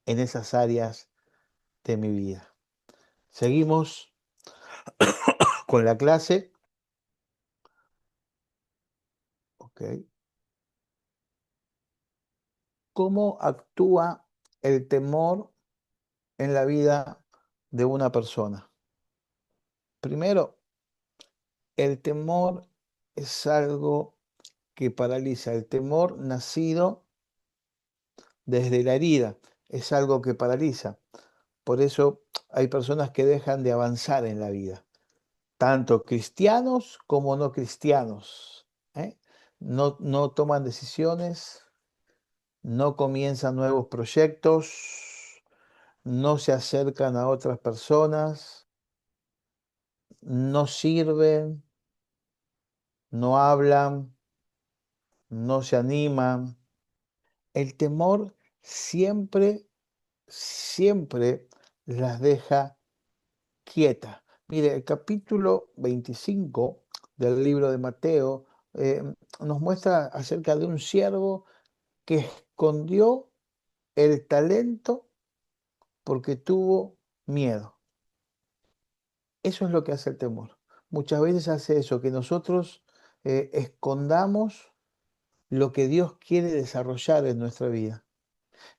B: en esas áreas de mi vida. Seguimos con la clase. Ok. ¿Cómo actúa el temor en la vida de una persona? Primero, el temor es algo que paraliza. El temor nacido desde la herida es algo que paraliza. Por eso hay personas que dejan de avanzar en la vida, tanto cristianos como no cristianos, ¿eh? No toman decisiones, no comienzan nuevos proyectos, no se acercan a otras personas, no sirven, no hablan, no se animan. El temor siempre, siempre las deja quietas. Mire, el capítulo 25 del libro de Mateo nos muestra acerca de un siervo que escondió el talento porque tuvo miedo. Eso es lo que hace el temor. Muchas veces hace eso, que nosotros escondamos lo que Dios quiere desarrollar en nuestra vida.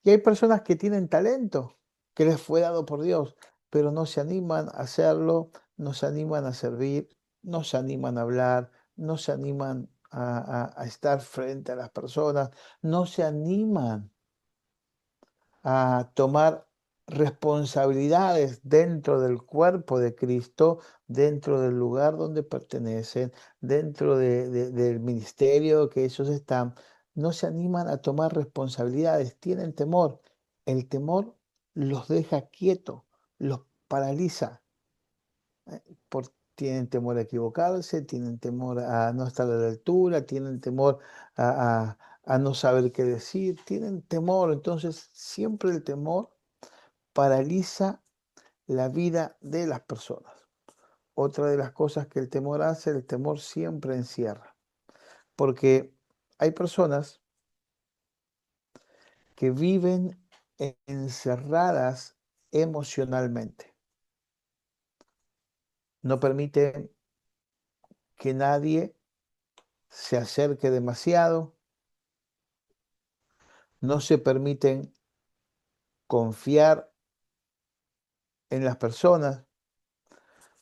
B: Y hay personas que tienen talento, que les fue dado por Dios, pero no se animan a hacerlo, no se animan a servir, no se animan a hablar, no se animan a estar frente a las personas, no se animan a tomar responsabilidades dentro del cuerpo de Cristo, dentro del lugar donde pertenecen, dentro del ministerio que ellos están, no se animan a tomar responsabilidades, tienen temor. El temor los deja quietos, los paraliza. ¿Eh? Tienen temor a equivocarse, tienen temor a no estar a la altura, tienen temor a no saber qué decir, tienen temor. Entonces, siempre el temor paraliza la vida de las personas. Otra de las cosas que el temor hace, el temor siempre encierra. Porque hay personas que viven encerradas emocionalmente. No permiten que nadie se acerque demasiado, no se permiten confiar en las personas.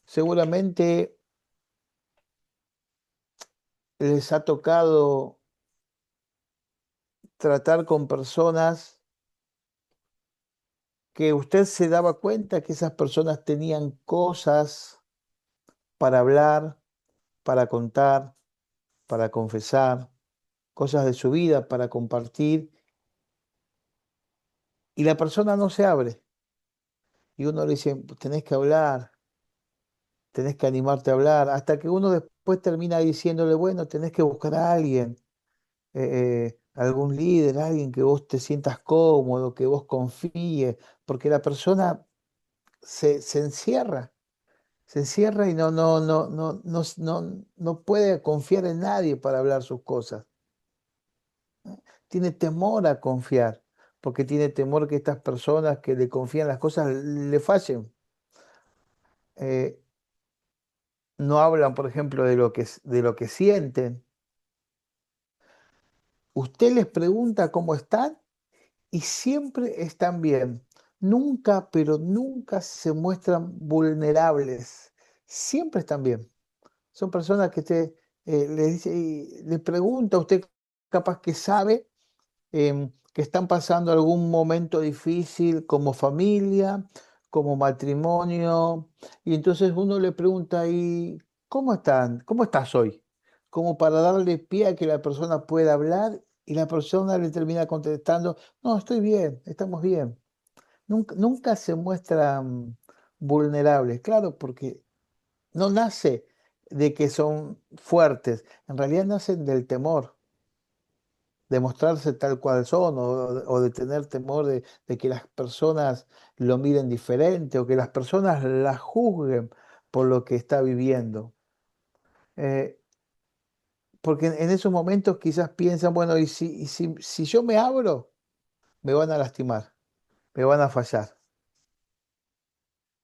B: Seguramente les ha tocado tratar con personas que usted se daba cuenta que esas personas tenían cosas para hablar, para contar, para confesar, cosas de su vida para compartir, y la persona no se abre. Y uno le dice, tenés que hablar, tenés que animarte a hablar, hasta que uno después termina diciéndole, bueno, tenés que buscar a alguien, algún líder, alguien que vos te sientas cómodo, que vos confíes, porque la persona se encierra. Se encierra y no puede confiar en nadie para hablar sus cosas. Tiene temor a confiar, porque tiene temor que estas personas que le confían las cosas le fallen. Eh, no hablan, por ejemplo, de lo que sienten. Usted les pregunta cómo están y siempre están bien. Nunca, pero nunca se muestran vulnerables. Siempre están bien. Son personas que usted le dice, y le pregunta a usted, capaz que sabe que están pasando algún momento difícil como familia, como matrimonio, y entonces uno le pregunta, ¿y cómo están? ¿Cómo estás hoy? Como para darle pie a que la persona pueda hablar y la persona le termina contestando, no, estoy bien, estamos bien. Nunca se muestran vulnerables, claro, porque no nace de que son fuertes, en realidad nacen del temor de mostrarse tal cual son o de tener temor de que las personas lo miren diferente o que las personas la juzguen por lo que está viviendo. Eh, porque en esos momentos quizás piensan, bueno, si yo me abro, me van a lastimar, me van a fallar,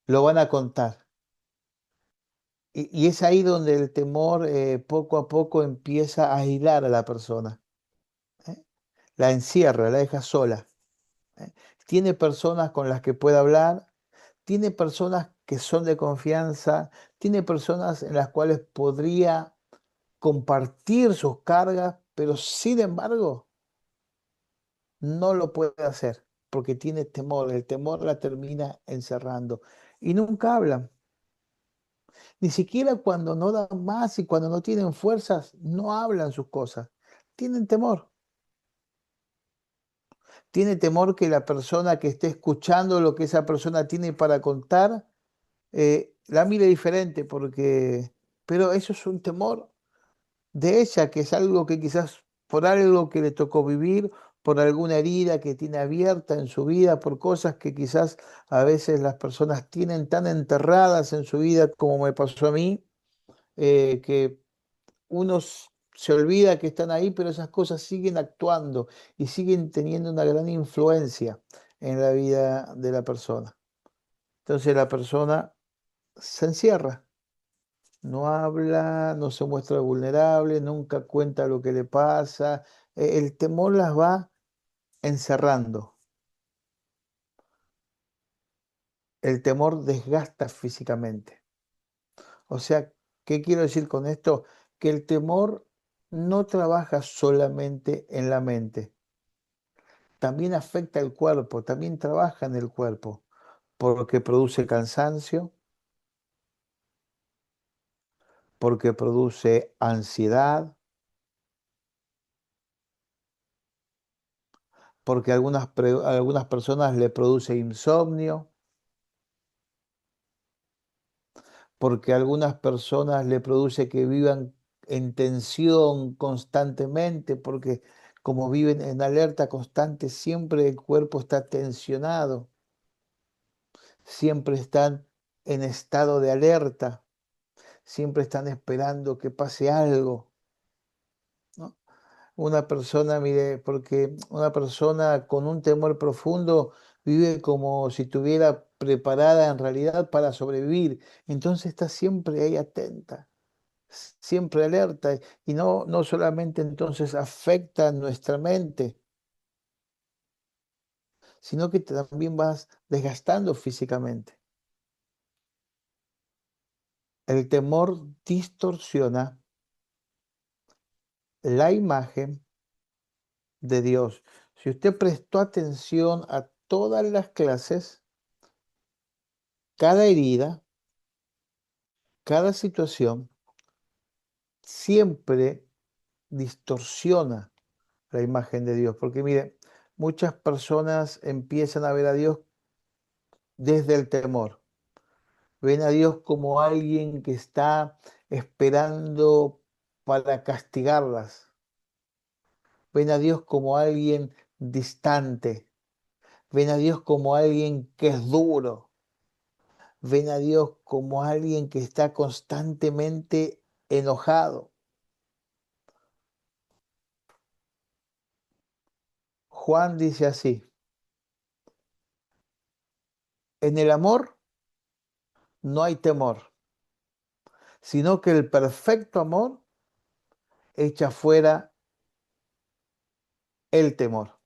B: lo van a contar. Y es ahí donde el temor poco a poco empieza a aislar a la persona, ¿eh? La encierra, la deja sola, ¿eh? Tiene personas con las que puede hablar, tiene personas que son de confianza, tiene personas en las cuales podría compartir sus cargas, pero sin embargo no lo puede hacer porque tiene temor, el temor la termina encerrando y nunca hablan, ni siquiera cuando no dan más y cuando no tienen fuerzas, no hablan sus cosas, tienen temor. Tiene temor que la persona que esté escuchando lo que esa persona tiene para contar la mire diferente, pero eso es un temor de ella, que es algo que quizás por algo que le tocó vivir, por alguna herida que tiene abierta en su vida, por cosas que quizás a veces las personas tienen tan enterradas en su vida como me pasó a mí, que uno se olvida que están ahí, pero esas cosas siguen actuando y siguen teniendo una gran influencia en la vida de la persona. Entonces la persona se encierra. No habla, no se muestra vulnerable, nunca cuenta lo que le pasa. El temor las va encerrando. El temor desgasta físicamente. O sea, ¿qué quiero decir con esto? Que el temor no trabaja solamente en la mente, también afecta el cuerpo, también trabaja en el cuerpo, porque produce cansancio, porque produce ansiedad, porque a algunas personas le produce insomnio, porque a algunas personas le produce que vivan en tensión constantemente, porque como viven en alerta constante, siempre el cuerpo está tensionado, siempre están en estado de alerta, siempre están esperando que pase algo, ¿no? Una persona, mire, porque una persona con un temor profundo vive como si estuviera preparada en realidad para sobrevivir, entonces está siempre ahí atenta, siempre alerta, y no solamente entonces afecta nuestra mente, sino que también vas desgastando físicamente. El temor distorsiona la imagen de Dios. Si usted prestó atención a todas las clases, cada herida, cada situación, siempre distorsiona la imagen de Dios. Porque mire, muchas personas empiezan a ver a Dios desde el temor. Ven a Dios como alguien que está esperando para castigarlas. Ven a Dios como alguien distante. Ven a Dios como alguien que es duro. Ven a Dios como alguien que está constantemente enojado. Juan dice así: en el amor no hay temor, sino que el perfecto amor echa fuera el temor.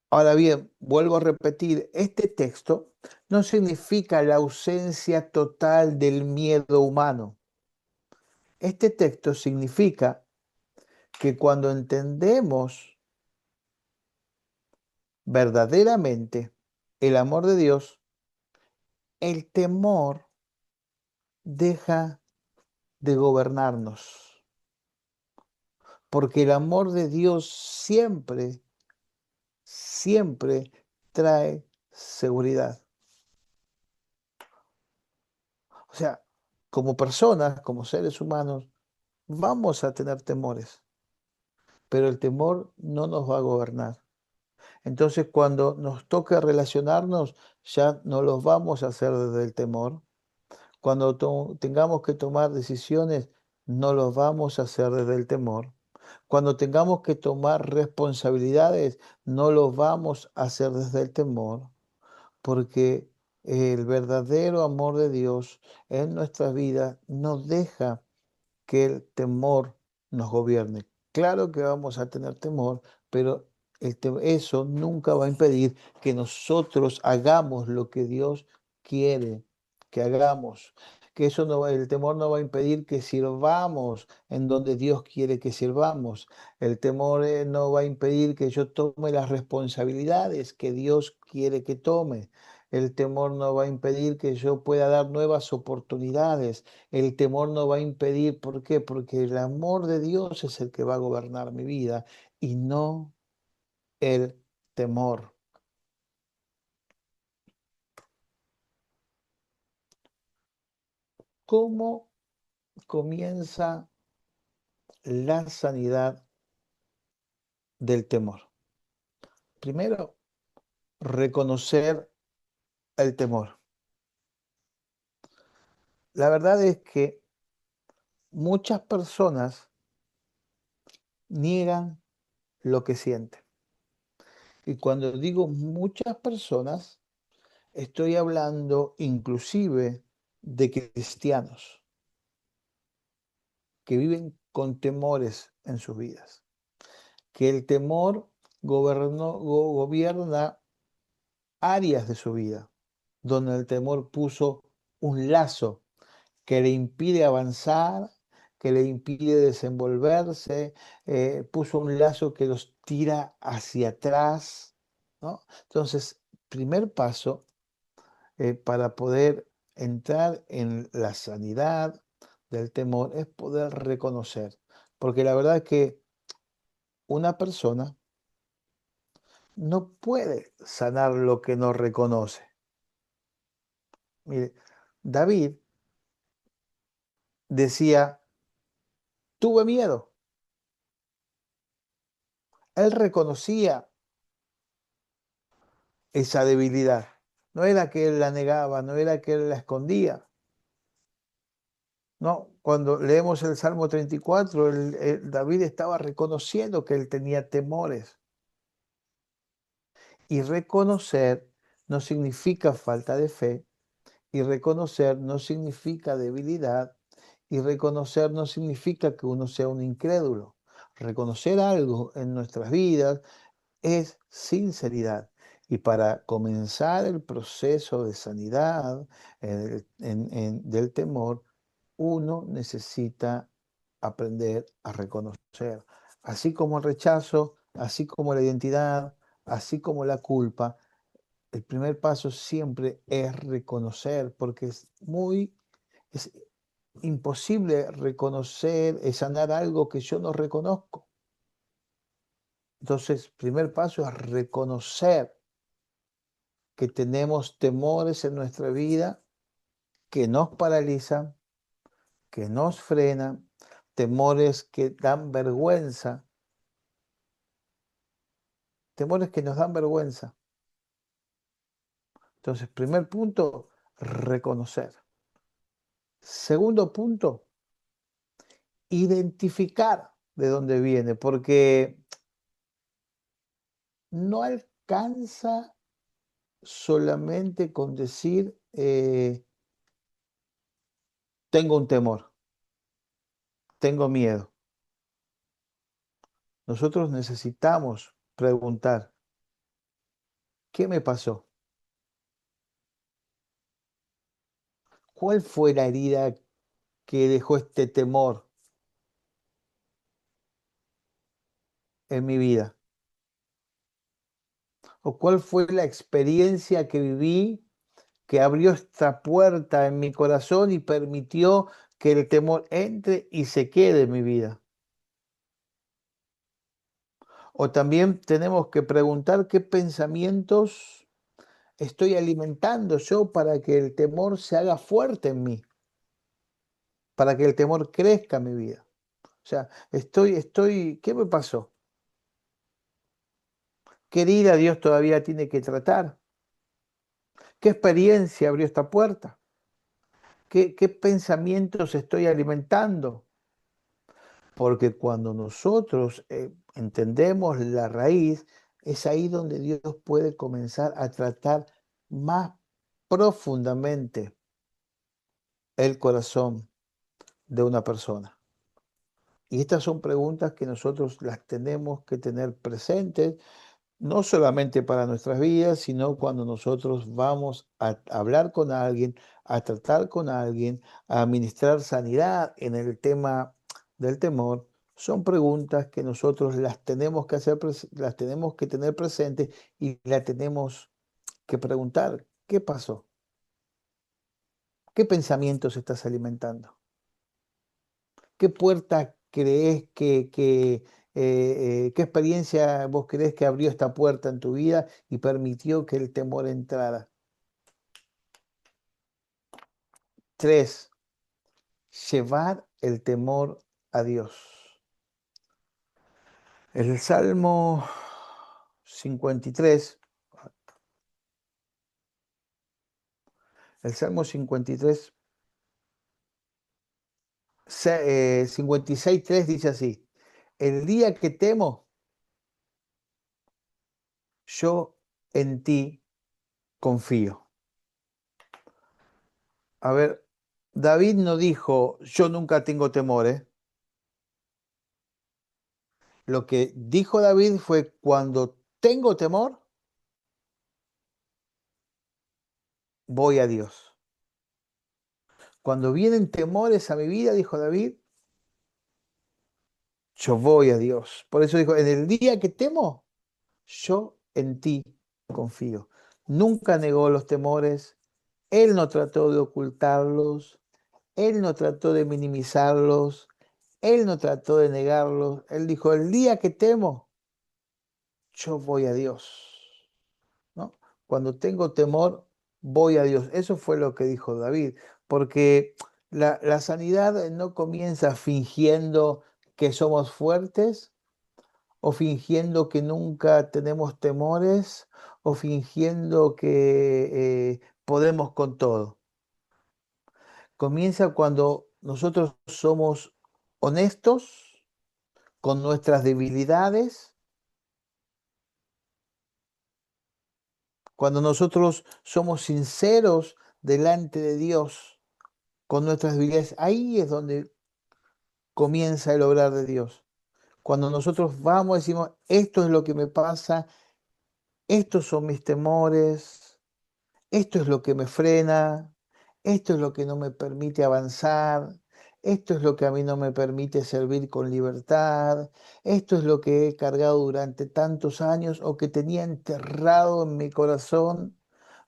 B: Ahora bien, vuelvo a repetir, este texto no significa la ausencia total del miedo humano. Este texto significa que cuando entendemos verdaderamente el amor de Dios, el temor deja de gobernarnos, porque el amor de Dios siempre, siempre trae seguridad. O sea, como personas, como seres humanos, vamos a tener temores, pero el temor no nos va a gobernar. Entonces, cuando nos toque relacionarnos, ya no los vamos a hacer desde el temor. Cuando tengamos que tomar decisiones, no los vamos a hacer desde el temor. Cuando tengamos que tomar responsabilidades, no los vamos a hacer desde el temor, porque el verdadero amor de Dios en nuestras vidas nos deja que el temor nos gobierne. Claro que vamos a tener temor, pero eso nunca va a impedir que nosotros hagamos lo que Dios quiere que hagamos. Que eso no, el temor no va a impedir que sirvamos en donde Dios quiere que sirvamos. El temor no va a impedir que yo tome las responsabilidades que Dios quiere que tome. El temor no va a impedir que yo pueda dar nuevas oportunidades. El temor no va a impedir, ¿por qué? Porque el amor de Dios es el que va a gobernar mi vida y no el temor. ¿Cómo comienza la sanidad del temor? Primero, reconocer el temor. La verdad es que muchas personas niegan lo que sienten. Y cuando digo muchas personas, estoy hablando inclusive de cristianos que viven con temores en sus vidas. Que el temor gobierna áreas de su vida, donde el temor puso un lazo que le impide avanzar, que le impide desenvolverse, puso un lazo que los tira hacia atrás, ¿no? Entonces, primer paso para poder entrar en la sanidad del temor es poder reconocer, porque la verdad es que una persona no puede sanar lo que no reconoce. Mire, David decía, tuve miedo. Él reconocía esa debilidad. No era que él la negaba, no era que él la escondía. No, cuando leemos el Salmo 34, David estaba reconociendo que él tenía temores. Y reconocer no significa falta de fe, y reconocer no significa debilidad, y reconocer no significa que uno sea un incrédulo. Reconocer algo en nuestras vidas es sinceridad. Y para comenzar el proceso de sanidad del temor, uno necesita aprender a reconocer. Así como el rechazo, así como la identidad, así como la culpa, el primer paso siempre es reconocer, porque es imposible reconocer, sanar algo que yo no reconozco. Entonces, primer paso es reconocer que tenemos temores en nuestra vida que nos paralizan, que nos frenan, temores que dan vergüenza, temores que nos dan vergüenza. Entonces, primer punto, reconocer. Segundo punto, identificar de dónde viene, porque no alcanza solamente con decir, tengo un temor, tengo miedo. Nosotros necesitamos preguntar, ¿qué me pasó? ¿Cuál fue la herida que dejó este temor en mi vida? ¿O cuál fue la experiencia que viví que abrió esta puerta en mi corazón y permitió que el temor entre y se quede en mi vida? O también tenemos que preguntar qué pensamientos estoy alimentando yo para que el temor se haga fuerte en mí, para que el temor crezca en mi vida. O sea, ¿qué me pasó? ¿Qué herida Dios todavía tiene que tratar? ¿Qué experiencia abrió esta puerta? ¿Qué pensamientos estoy alimentando? Porque cuando nosotros entendemos la raíz, es ahí donde Dios puede comenzar a tratar más profundamente el corazón de una persona. Y estas son preguntas que nosotros las tenemos que tener presentes, no solamente para nuestras vidas, sino cuando nosotros vamos a hablar con alguien, a tratar con alguien, a administrar sanidad en el tema del temor. Son preguntas que nosotros las tenemos que hacer, las tenemos que tener presentes y las tenemos que preguntar, ¿qué pasó? ¿Qué pensamientos estás alimentando? ¿Qué puerta crees qué experiencia vos crees que abrió esta puerta en tu vida y permitió que el temor entrara? 3, llevar el temor a Dios. El Salmo 53, el Salmo 53, 56:3 dice así: el día que temo, yo en ti confío. A ver, David no dijo, yo nunca tengo temor, ¿eh? Lo que dijo David fue, cuando tengo temor, voy a Dios. Cuando vienen temores a mi vida, dijo David, yo voy a Dios. Por eso dijo, en el día que temo, yo en ti confío. Nunca negó los temores, él no trató de ocultarlos, él no trató de minimizarlos, él no trató de negarlos. Él dijo, el día que temo, yo voy a Dios, ¿no? Cuando tengo temor, voy a Dios. Eso fue lo que dijo David, porque la sanidad no comienza fingiendo que somos fuertes o fingiendo que nunca tenemos temores o fingiendo que podemos con todo. Comienza cuando nosotros somos honestos con nuestras debilidades, cuando nosotros somos sinceros delante de Dios con nuestras debilidades. Ahí es donde comienza el obrar de Dios. Cuando nosotros vamos y decimos, esto es lo que me pasa, estos son mis temores, esto es lo que me frena, esto es lo que no me permite avanzar, esto es lo que a mí no me permite servir con libertad, esto es lo que he cargado durante tantos años o que tenía enterrado en mi corazón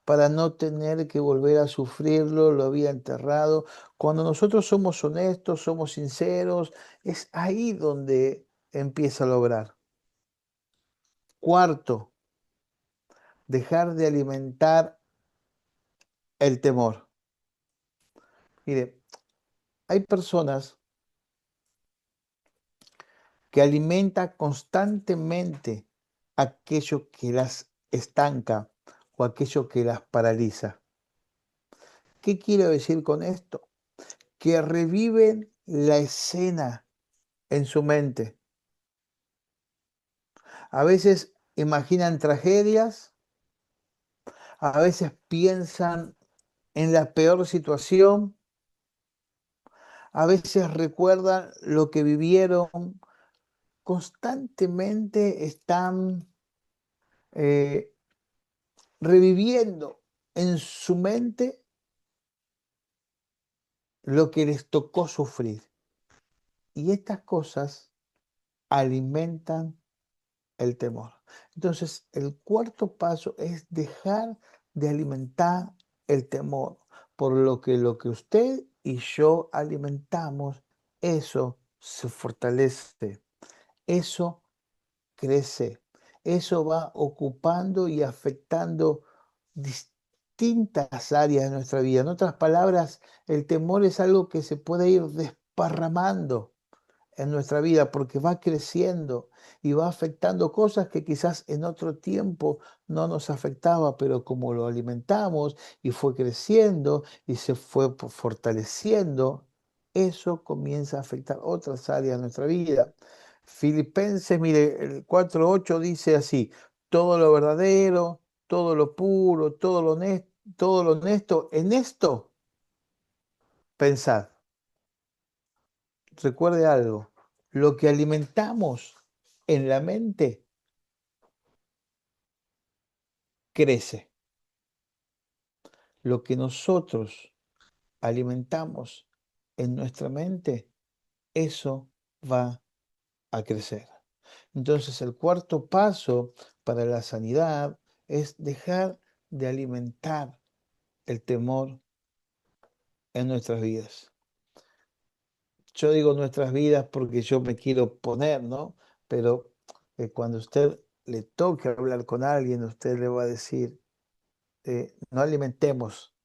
B: para no tener que volver a sufrirlo, lo había enterrado. Cuando nosotros somos honestos, somos sinceros, es ahí donde empieza a lograr. Cuarto, dejar de alimentar el temor. Mire, hay personas que alimentan constantemente aquello que las estanca o aquello que las paraliza. ¿Qué quiero decir con esto? Que reviven la escena en su mente. A veces imaginan tragedias, a veces piensan en la peor situación, a veces recuerdan lo que vivieron, constantemente están eh, reviviendo en su mente lo que les tocó sufrir. Y estas cosas alimentan el temor. Entonces, el cuarto paso es dejar de alimentar el temor, por lo que usted y yo alimentamos, eso se fortalece, eso crece, eso va ocupando y afectando distintas áreas de nuestra vida. En otras palabras, el temor es algo que se puede ir desparramando en nuestra vida porque va creciendo y va afectando cosas que quizás en otro tiempo no nos afectaba, pero como lo alimentamos y fue creciendo y se fue fortaleciendo, eso comienza a afectar otras áreas de nuestra vida. Filipenses, mire, el 4:8 dice así: todo lo verdadero, todo lo puro, todo lo honesto, en esto pensad. Recuerde algo, lo que alimentamos en la mente crece. Lo que nosotros alimentamos en nuestra mente, eso va a crecer. Entonces, el cuarto paso para la sanidad es dejar de alimentar el temor en nuestras vidas. Yo digo nuestras vidas porque yo me quiero poner, ¿no? Pero cuando usted le toque hablar con alguien, usted le va a decir, no alimentemos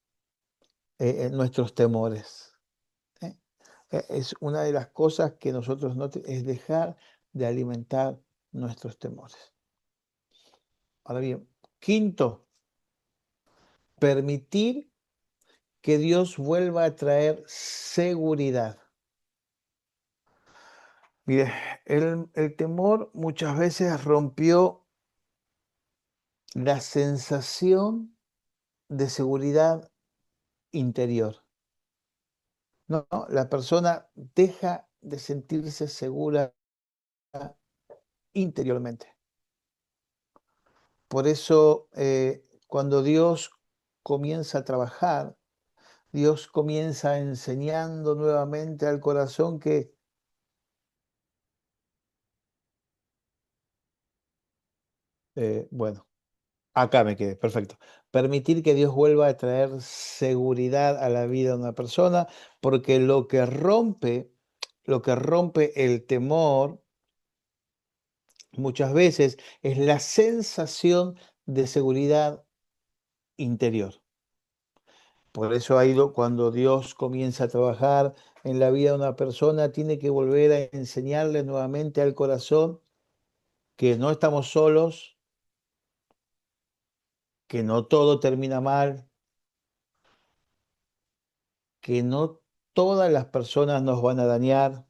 B: nuestros temores. ¿Eh? Es una de las cosas que nosotros no es dejar de alimentar nuestros temores. Ahora bien, quinto, permitir que Dios vuelva a traer seguridad. Mire, el temor muchas veces rompió la sensación de seguridad interior. No, no, la persona deja de sentirse segura interiormente. Por eso, cuando Dios comienza a trabajar, Dios comienza enseñando nuevamente al corazón que, bueno, acá me quedé, perfecto. Permitir que Dios vuelva a traer seguridad a la vida de una persona, porque lo que rompe el temor muchas veces es la sensación de seguridad interior. Por eso cuando Dios comienza a trabajar en la vida de una persona, tiene que volver a enseñarle nuevamente al corazón que no estamos solos, que no todo termina mal, que no todas las personas nos van a dañar,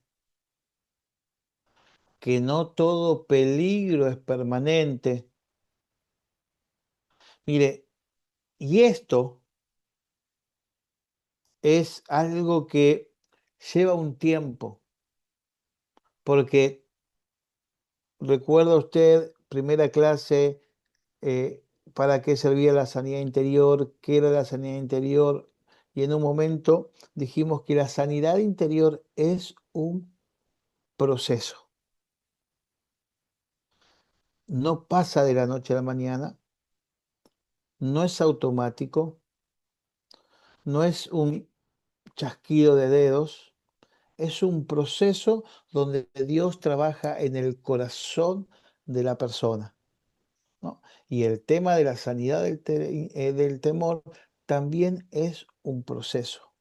B: que no todo peligro es permanente. Mire, y esto es algo que lleva un tiempo, porque recuerda usted, primera clase, para qué servía la sanidad interior, qué era la sanidad interior, y en un momento dijimos que la sanidad interior es un proceso. No pasa de la noche a la mañana, no es automático, no es un chasquido de dedos, es un proceso donde Dios trabaja en el corazón de la persona, ¿no? Y el tema de la sanidad del temor también es un proceso,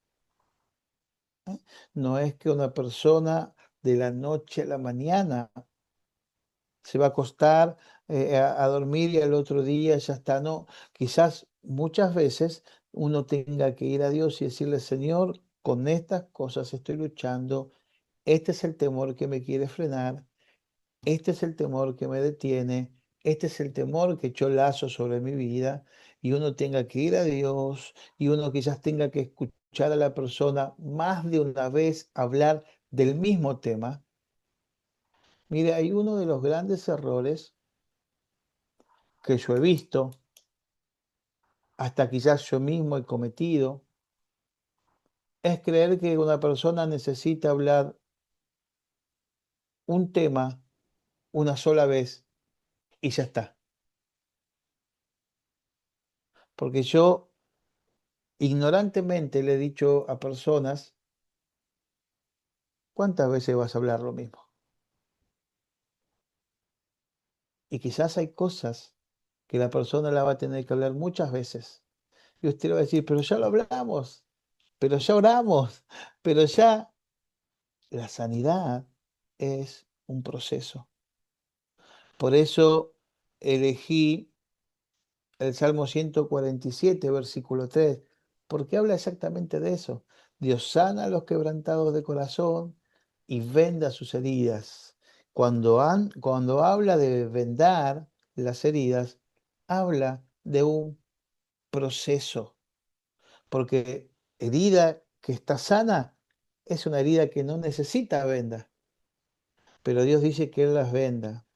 B: ¿eh? No es que una persona de la noche a la mañana se va a acostar a dormir y al otro día ya está. No, quizás muchas veces uno tenga que ir a Dios y decirle, Señor, con estas cosas estoy luchando, este es el temor que me quiere frenar, este es el temor que me detiene, este es el temor que echó lazo sobre mi vida, y uno tenga que ir a Dios y uno quizás tenga que escuchar a la persona más de una vez hablar del mismo tema. Mire, hay uno de los grandes errores que yo he visto, hasta quizás yo mismo he cometido, es creer que una persona necesita hablar un tema una sola vez y ya está. Porque yo ignorantemente le he dicho a personas, ¿cuántas veces vas a hablar lo mismo? Y quizás hay cosas que la persona la va a tener que hablar muchas veces. Y usted le va a decir, pero ya lo hablamos, pero ya oramos, pero ya la sanidad es un proceso. Por eso elegí el Salmo 147, versículo 3, porque habla exactamente de eso. Dios sana a los quebrantados de corazón y venda sus heridas. Cuando habla de vendar las heridas, habla de un proceso, porque herida que está sana es una herida que no necesita venda, pero Dios dice que Él las venda,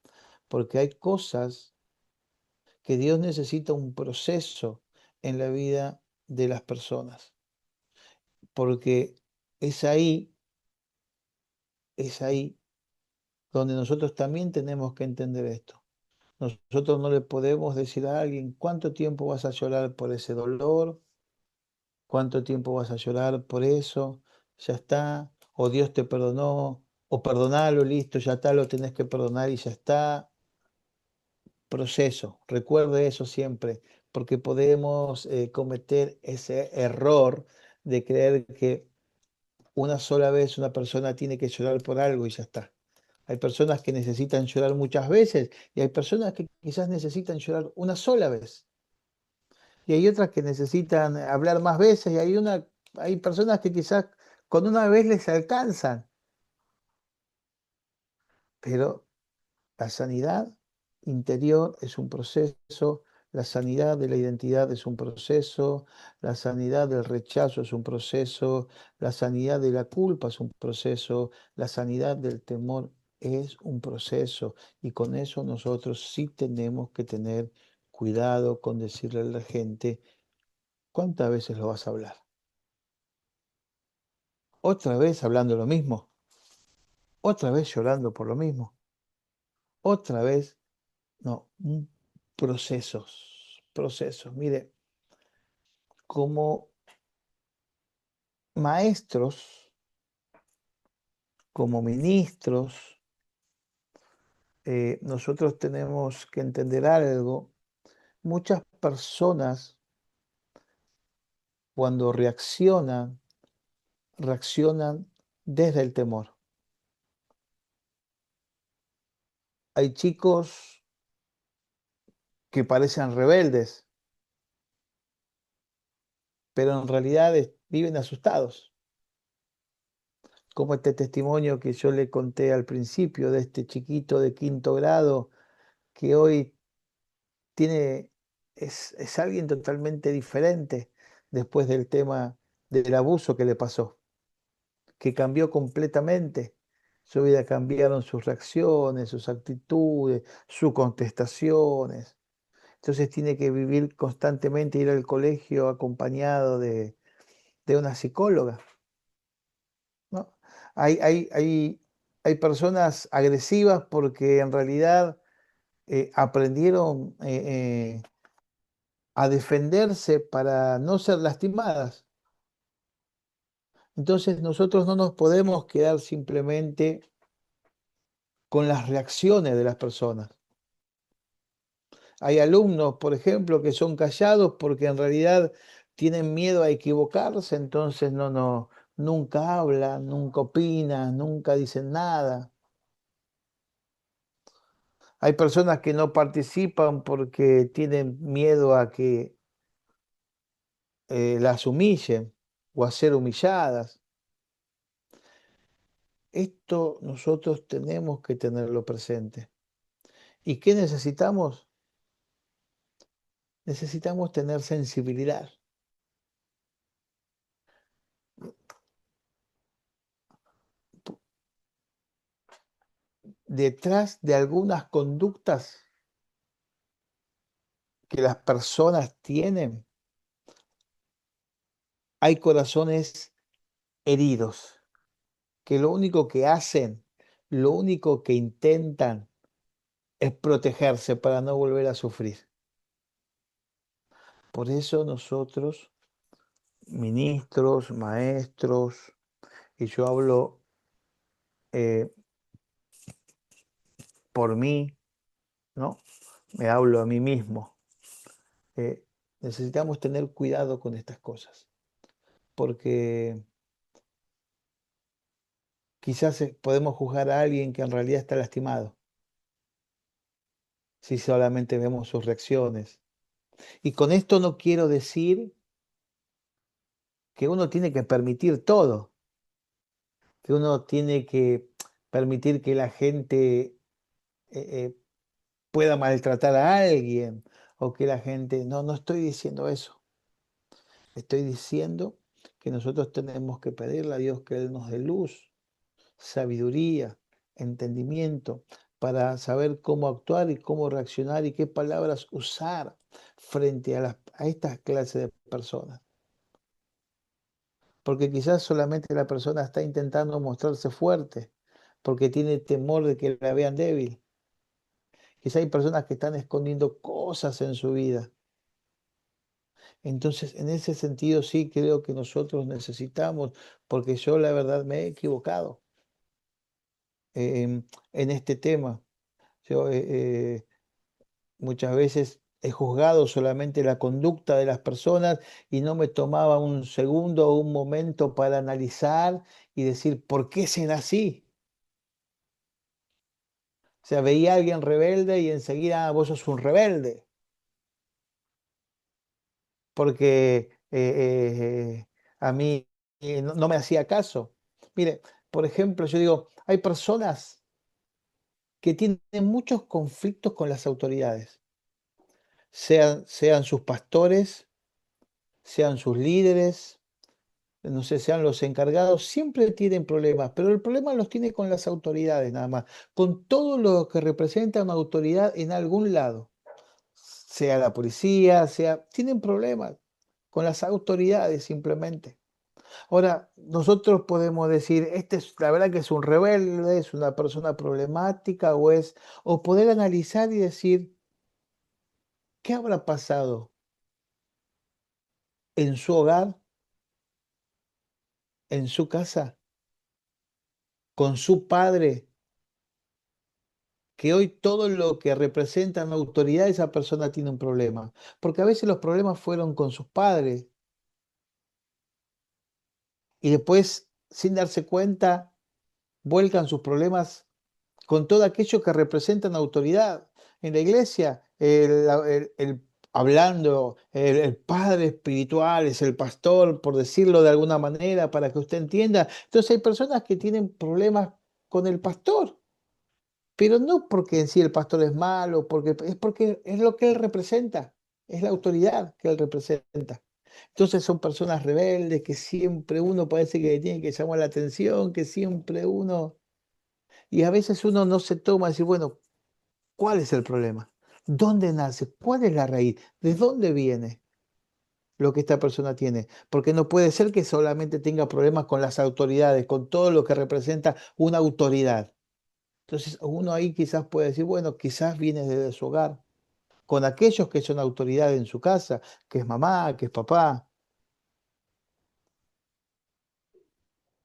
B: porque hay cosas que Dios necesita un proceso en la vida de las personas, porque es ahí, es ahí donde nosotros también tenemos que entender esto. Nosotros no le podemos decir a alguien cuánto tiempo vas a llorar por ese dolor, cuánto tiempo vas a llorar por eso, ya está, o Dios te perdonó, o perdonalo, listo, ya está, lo tenés que perdonar y ya está. Proceso, recuerde eso siempre, porque podemos cometer ese error de creer que una sola vez una persona tiene que llorar por algo y ya está. Hay personas que necesitan llorar muchas veces y hay personas que quizás necesitan llorar una sola vez. Y hay otras que necesitan hablar más veces y hay personas que quizás con una vez les alcanzan, pero la sanidad interior es un proceso, la sanidad de la identidad es un proceso, la sanidad del rechazo es un proceso, la sanidad de la culpa es un proceso, la sanidad del temor es un proceso. Y con eso nosotros sí tenemos que tener cuidado con decirle a la gente, ¿cuántas veces lo vas a hablar? ¿Otra vez hablando lo mismo? ¿Otra vez llorando por lo mismo? ¿Otra vez? No, procesos, procesos. Mire, como maestros, como ministros, nosotros tenemos que entender algo. Muchas personas cuando reaccionan desde el temor. Hay chicos que parecen rebeldes, pero en realidad viven asustados. Como este testimonio que yo le conté al principio de este chiquito de quinto grado que hoy tiene, es alguien totalmente diferente después del tema del abuso que le pasó, que cambió completamente. Su vida cambiaron sus reacciones, sus actitudes, sus contestaciones. Entonces tiene que vivir constantemente, ir al colegio acompañado de una psicóloga, ¿no? Hay personas agresivas porque en realidad aprendieron a defenderse para no ser lastimadas. Entonces nosotros no nos podemos quedar simplemente con las reacciones de las personas. Hay alumnos, por ejemplo, que son callados porque en realidad tienen miedo a equivocarse, entonces nunca hablan, nunca opinan, nunca dicen nada. Hay personas que no participan porque tienen miedo a que las humillen o a ser humilladas. Esto nosotros tenemos que tenerlo presente. ¿Y qué necesitamos? Necesitamos tener sensibilidad. Detrás de algunas conductas que las personas tienen, hay corazones heridos, que lo único que hacen, lo único que intentan es protegerse para no volver a sufrir. Por eso nosotros, ministros, maestros, y yo hablo eh, por mí, ¿no? Me hablo a mí mismo. Necesitamos tener cuidado con estas cosas, porque quizás podemos juzgar a alguien que en realidad está lastimado, si solamente vemos sus reacciones. Y con esto no quiero decir que uno tiene que permitir todo, que uno tiene que permitir que la gente pueda maltratar a alguien o que la gente... No, no estoy diciendo eso. Estoy diciendo que nosotros tenemos que pedirle a Dios que Él nos dé luz, sabiduría, entendimiento, para saber cómo actuar y cómo reaccionar y qué palabras usar frente a estas clases de personas. Porque quizás solamente la persona está intentando mostrarse fuerte, porque tiene temor de que la vean débil. Quizás hay personas que están escondiendo cosas en su vida. Entonces, en ese sentido sí creo que nosotros necesitamos, porque yo la verdad me he equivocado en este tema. Yo muchas veces he juzgado solamente la conducta de las personas y no me tomaba un segundo o un momento para analizar y decir, ¿por qué será así? O sea, veía a alguien rebelde y enseguida, vos sos un rebelde, porque a mí no me hacía caso. Mire, por ejemplo, yo digo, hay personas que tienen muchos conflictos con las autoridades, sean sus pastores, sean sus líderes, no sé, sean los encargados, siempre tienen problemas, pero el problema los tiene con las autoridades nada más, con todo lo que representa una autoridad en algún lado, sea la policía, tienen problemas con las autoridades simplemente. Ahora, nosotros podemos decir, este es, la verdad que es un rebelde, es una persona problemática, o poder analizar y decir, ¿qué habrá pasado en su hogar, en su casa, con su padre, que hoy todo lo que representa una autoridad, esa persona tiene un problema? Porque a veces los problemas fueron con sus padres y después, sin darse cuenta, vuelcan sus problemas con todo aquello que representan autoridad. En la iglesia, hablando, el padre espiritual es el pastor, por decirlo de alguna manera, para que usted entienda. Entonces hay personas que tienen problemas con el pastor, pero no porque en sí el pastor es malo, porque es lo que él representa, es la autoridad que él representa. Entonces son personas rebeldes que siempre uno parece que le tiene que llamar la atención, que siempre uno... Y a veces uno no se toma y dice, bueno, ¿cuál es el problema? ¿Dónde nace? ¿Cuál es la raíz? ¿De dónde viene? lo que esta persona tiene, porque no puede ser que solamente tenga problemas con las autoridades, con todo lo que representa una autoridad. Entonces, uno ahí quizás puede decir, bueno, quizás viene desde su hogar, con aquellos que son autoridades en su casa, que es mamá, que es papá.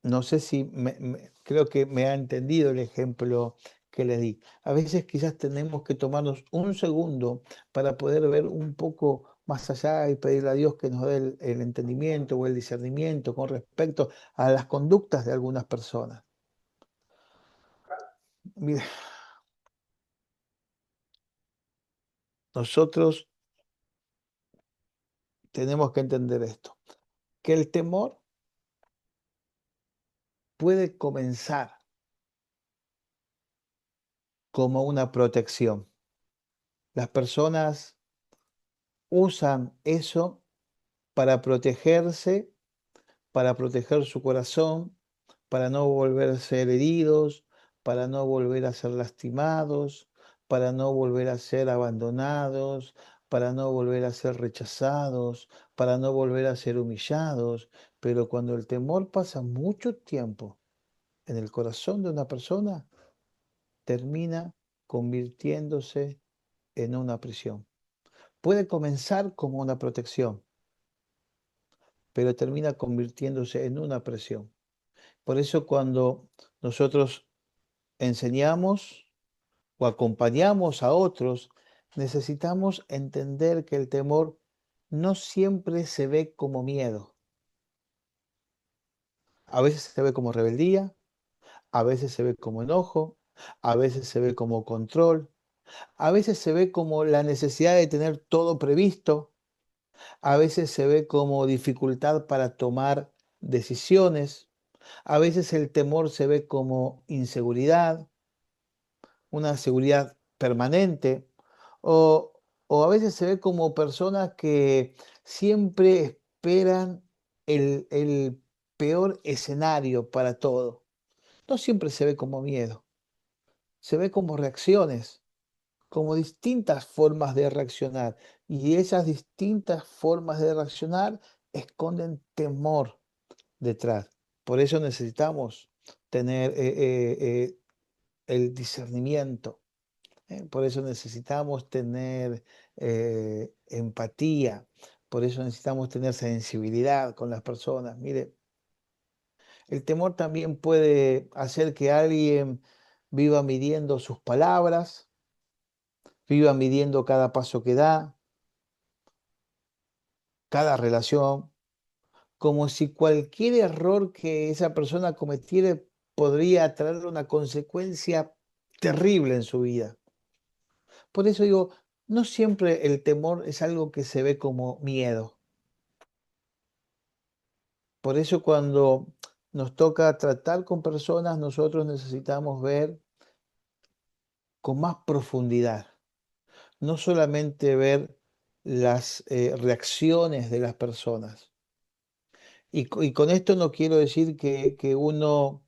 B: No sé si creo que me ha entendido el ejemplo que le di. A veces quizás tenemos que tomarnos un segundo para poder ver un poco más allá y pedirle a Dios que nos dé el entendimiento o el discernimiento con respecto a las conductas de algunas personas. Mire, nosotros tenemos que entender esto, que el temor puede comenzar como una protección. Las personas usan eso para protegerse, para proteger su corazón, para no volver a ser heridos, para no volver a ser lastimados, para no volver a ser abandonados, para no volver a ser rechazados, para no volver a ser humillados. Pero cuando el temor pasa mucho tiempo en el corazón de una persona, termina convirtiéndose en una prisión. Puede comenzar como una protección, pero termina convirtiéndose en una presión. Por eso cuando nosotros enseñamos o acompañamos a otros, necesitamos entender que el temor no siempre se ve como miedo. A veces se ve como rebeldía, a veces se ve como enojo, a veces se ve como control, a veces se ve como la necesidad de tener todo previsto, a veces se ve como dificultad para tomar decisiones, a veces el temor se ve como inseguridad, una seguridad permanente, o, o a veces se ve como personas que siempre esperan el peor escenario para todo. No siempre se ve como miedo, se ve como reacciones, como distintas formas de reaccionar. Y esas distintas formas de reaccionar esconden temor detrás. Por eso necesitamos tener el discernimiento. Por eso necesitamos tener empatía. Por eso necesitamos tener sensibilidad con las personas. Mire, el temor también puede hacer que alguien viva midiendo sus palabras, viva midiendo cada paso que da, cada relación, como si cualquier error que esa persona cometiera podría traer una consecuencia terrible en su vida. Por eso digo, no siempre el temor es algo que se ve como miedo. Por eso cuando nos toca tratar con personas, nosotros necesitamos ver con más profundidad, no solamente ver las reacciones de las personas. Y con esto no quiero decir que uno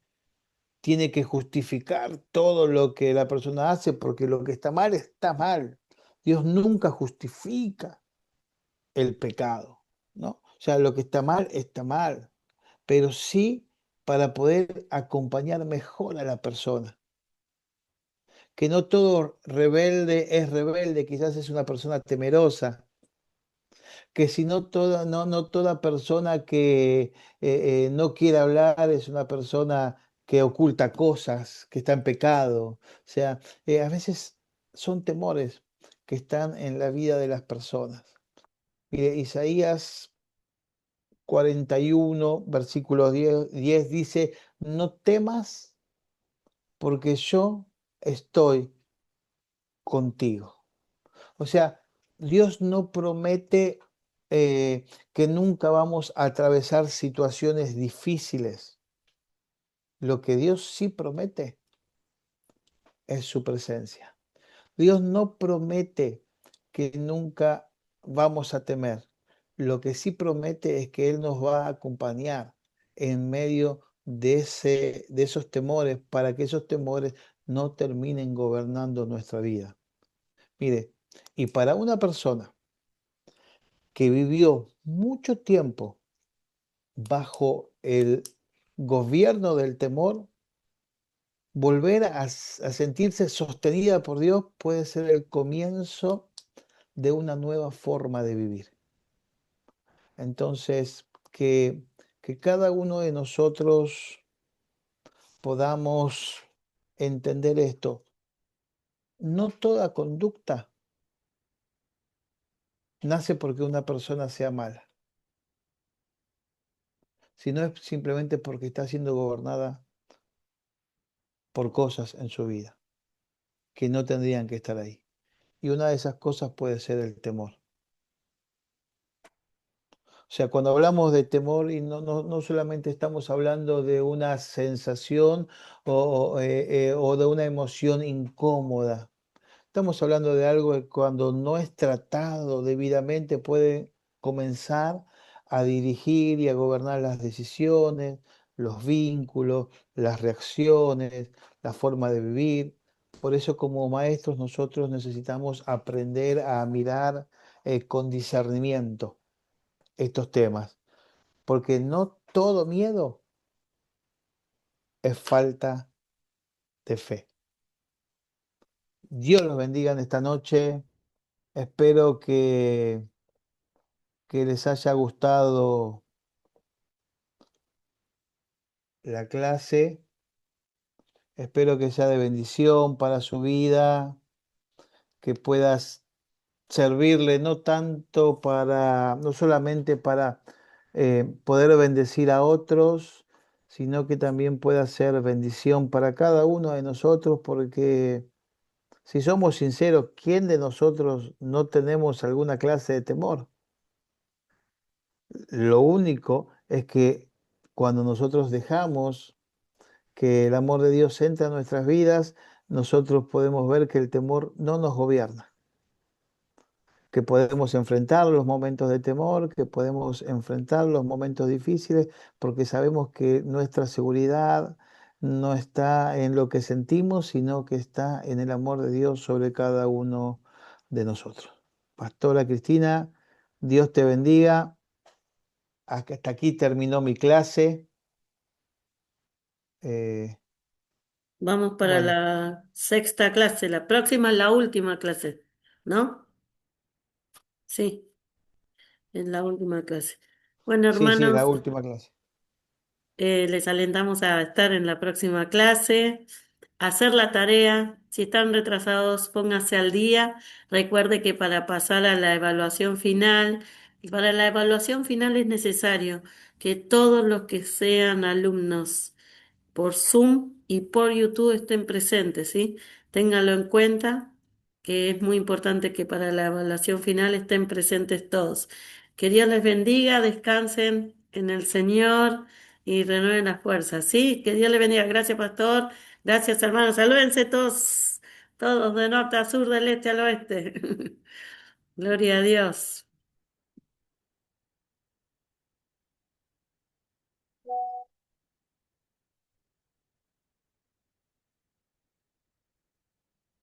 B: tiene que justificar todo lo que la persona hace, porque lo que está mal está mal. Dios nunca justifica el pecado, ¿no? O sea, lo que está mal, pero sí para poder acompañar mejor a la persona. Que no todo rebelde es rebelde, quizás es una persona temerosa, que si no toda, no toda persona que no quiere hablar es una persona que oculta cosas, que está en pecado. O sea, a veces son temores que están en la vida de las personas. Mire, Isaías 41, versículo 10 dice, no temas porque yo estoy contigo. O sea, Dios no promete que nunca vamos a atravesar situaciones difíciles. Lo que Dios sí promete es su presencia. Dios no promete que nunca vamos a temer. Lo que sí promete es que Él nos va a acompañar en medio de esos temores para que esos temores no terminen gobernando nuestra vida. Mire, y para una persona que vivió mucho tiempo bajo el gobierno del temor, volver a sentirse sostenida por Dios puede ser el comienzo de una nueva forma de vivir. Entonces, que cada uno de nosotros podamos entender esto. No toda conducta nace porque una persona sea mala, sino es simplemente porque está siendo gobernada por cosas en su vida que no tendrían que estar ahí. Y una de esas cosas puede ser el temor. O sea, cuando hablamos de temor, y no solamente estamos hablando de una sensación o de una emoción incómoda. Estamos hablando de algo que cuando no es tratado debidamente puede comenzar a dirigir y a gobernar las decisiones, los vínculos, las reacciones, la forma de vivir. Por eso como maestros nosotros necesitamos aprender a mirar con discernimiento estos temas, porque no todo miedo es falta de fe. Dios los bendiga en esta noche. Espero que les haya gustado la clase. Espero que sea de bendición para su vida, que puedas servirle no tanto para, no solamente para poder bendecir a otros, sino que también pueda ser bendición para cada uno de nosotros, porque si somos sinceros, ¿quién de nosotros no tenemos alguna clase de temor? Lo único es que cuando nosotros dejamos que el amor de Dios entra en nuestras vidas, nosotros podemos ver que el temor no nos gobierna, que podemos enfrentar los momentos de temor, que podemos enfrentar los momentos difíciles, porque sabemos que nuestra seguridad no está en lo que sentimos, sino que está en el amor de Dios sobre cada uno de nosotros. Pastora Cristina, Dios te bendiga. Hasta aquí terminó mi clase. Eh,
A: Vamos para
B: bueno,
A: la sexta clase. La próxima es la última clase, ¿no? Sí, es la última clase. Bueno,
B: sí, la
A: hermanos,
B: última clase.
A: les alentamos a estar en la próxima clase, a hacer la tarea. Si están retrasados, pónganse al día. Recuerde que para pasar a la evaluación final, para la evaluación final es necesario que todos los que sean alumnos por Zoom y por YouTube estén presentes, ¿sí? Ténganlo en cuenta, que es muy importante que para la evaluación final estén presentes todos. Que Dios les bendiga, descansen en el Señor y renueven las fuerzas, ¿sí? Que Dios les bendiga. Gracias, pastor. Gracias, hermanos. Salúdense todos, todos de norte a sur, del este al oeste. Gloria a Dios.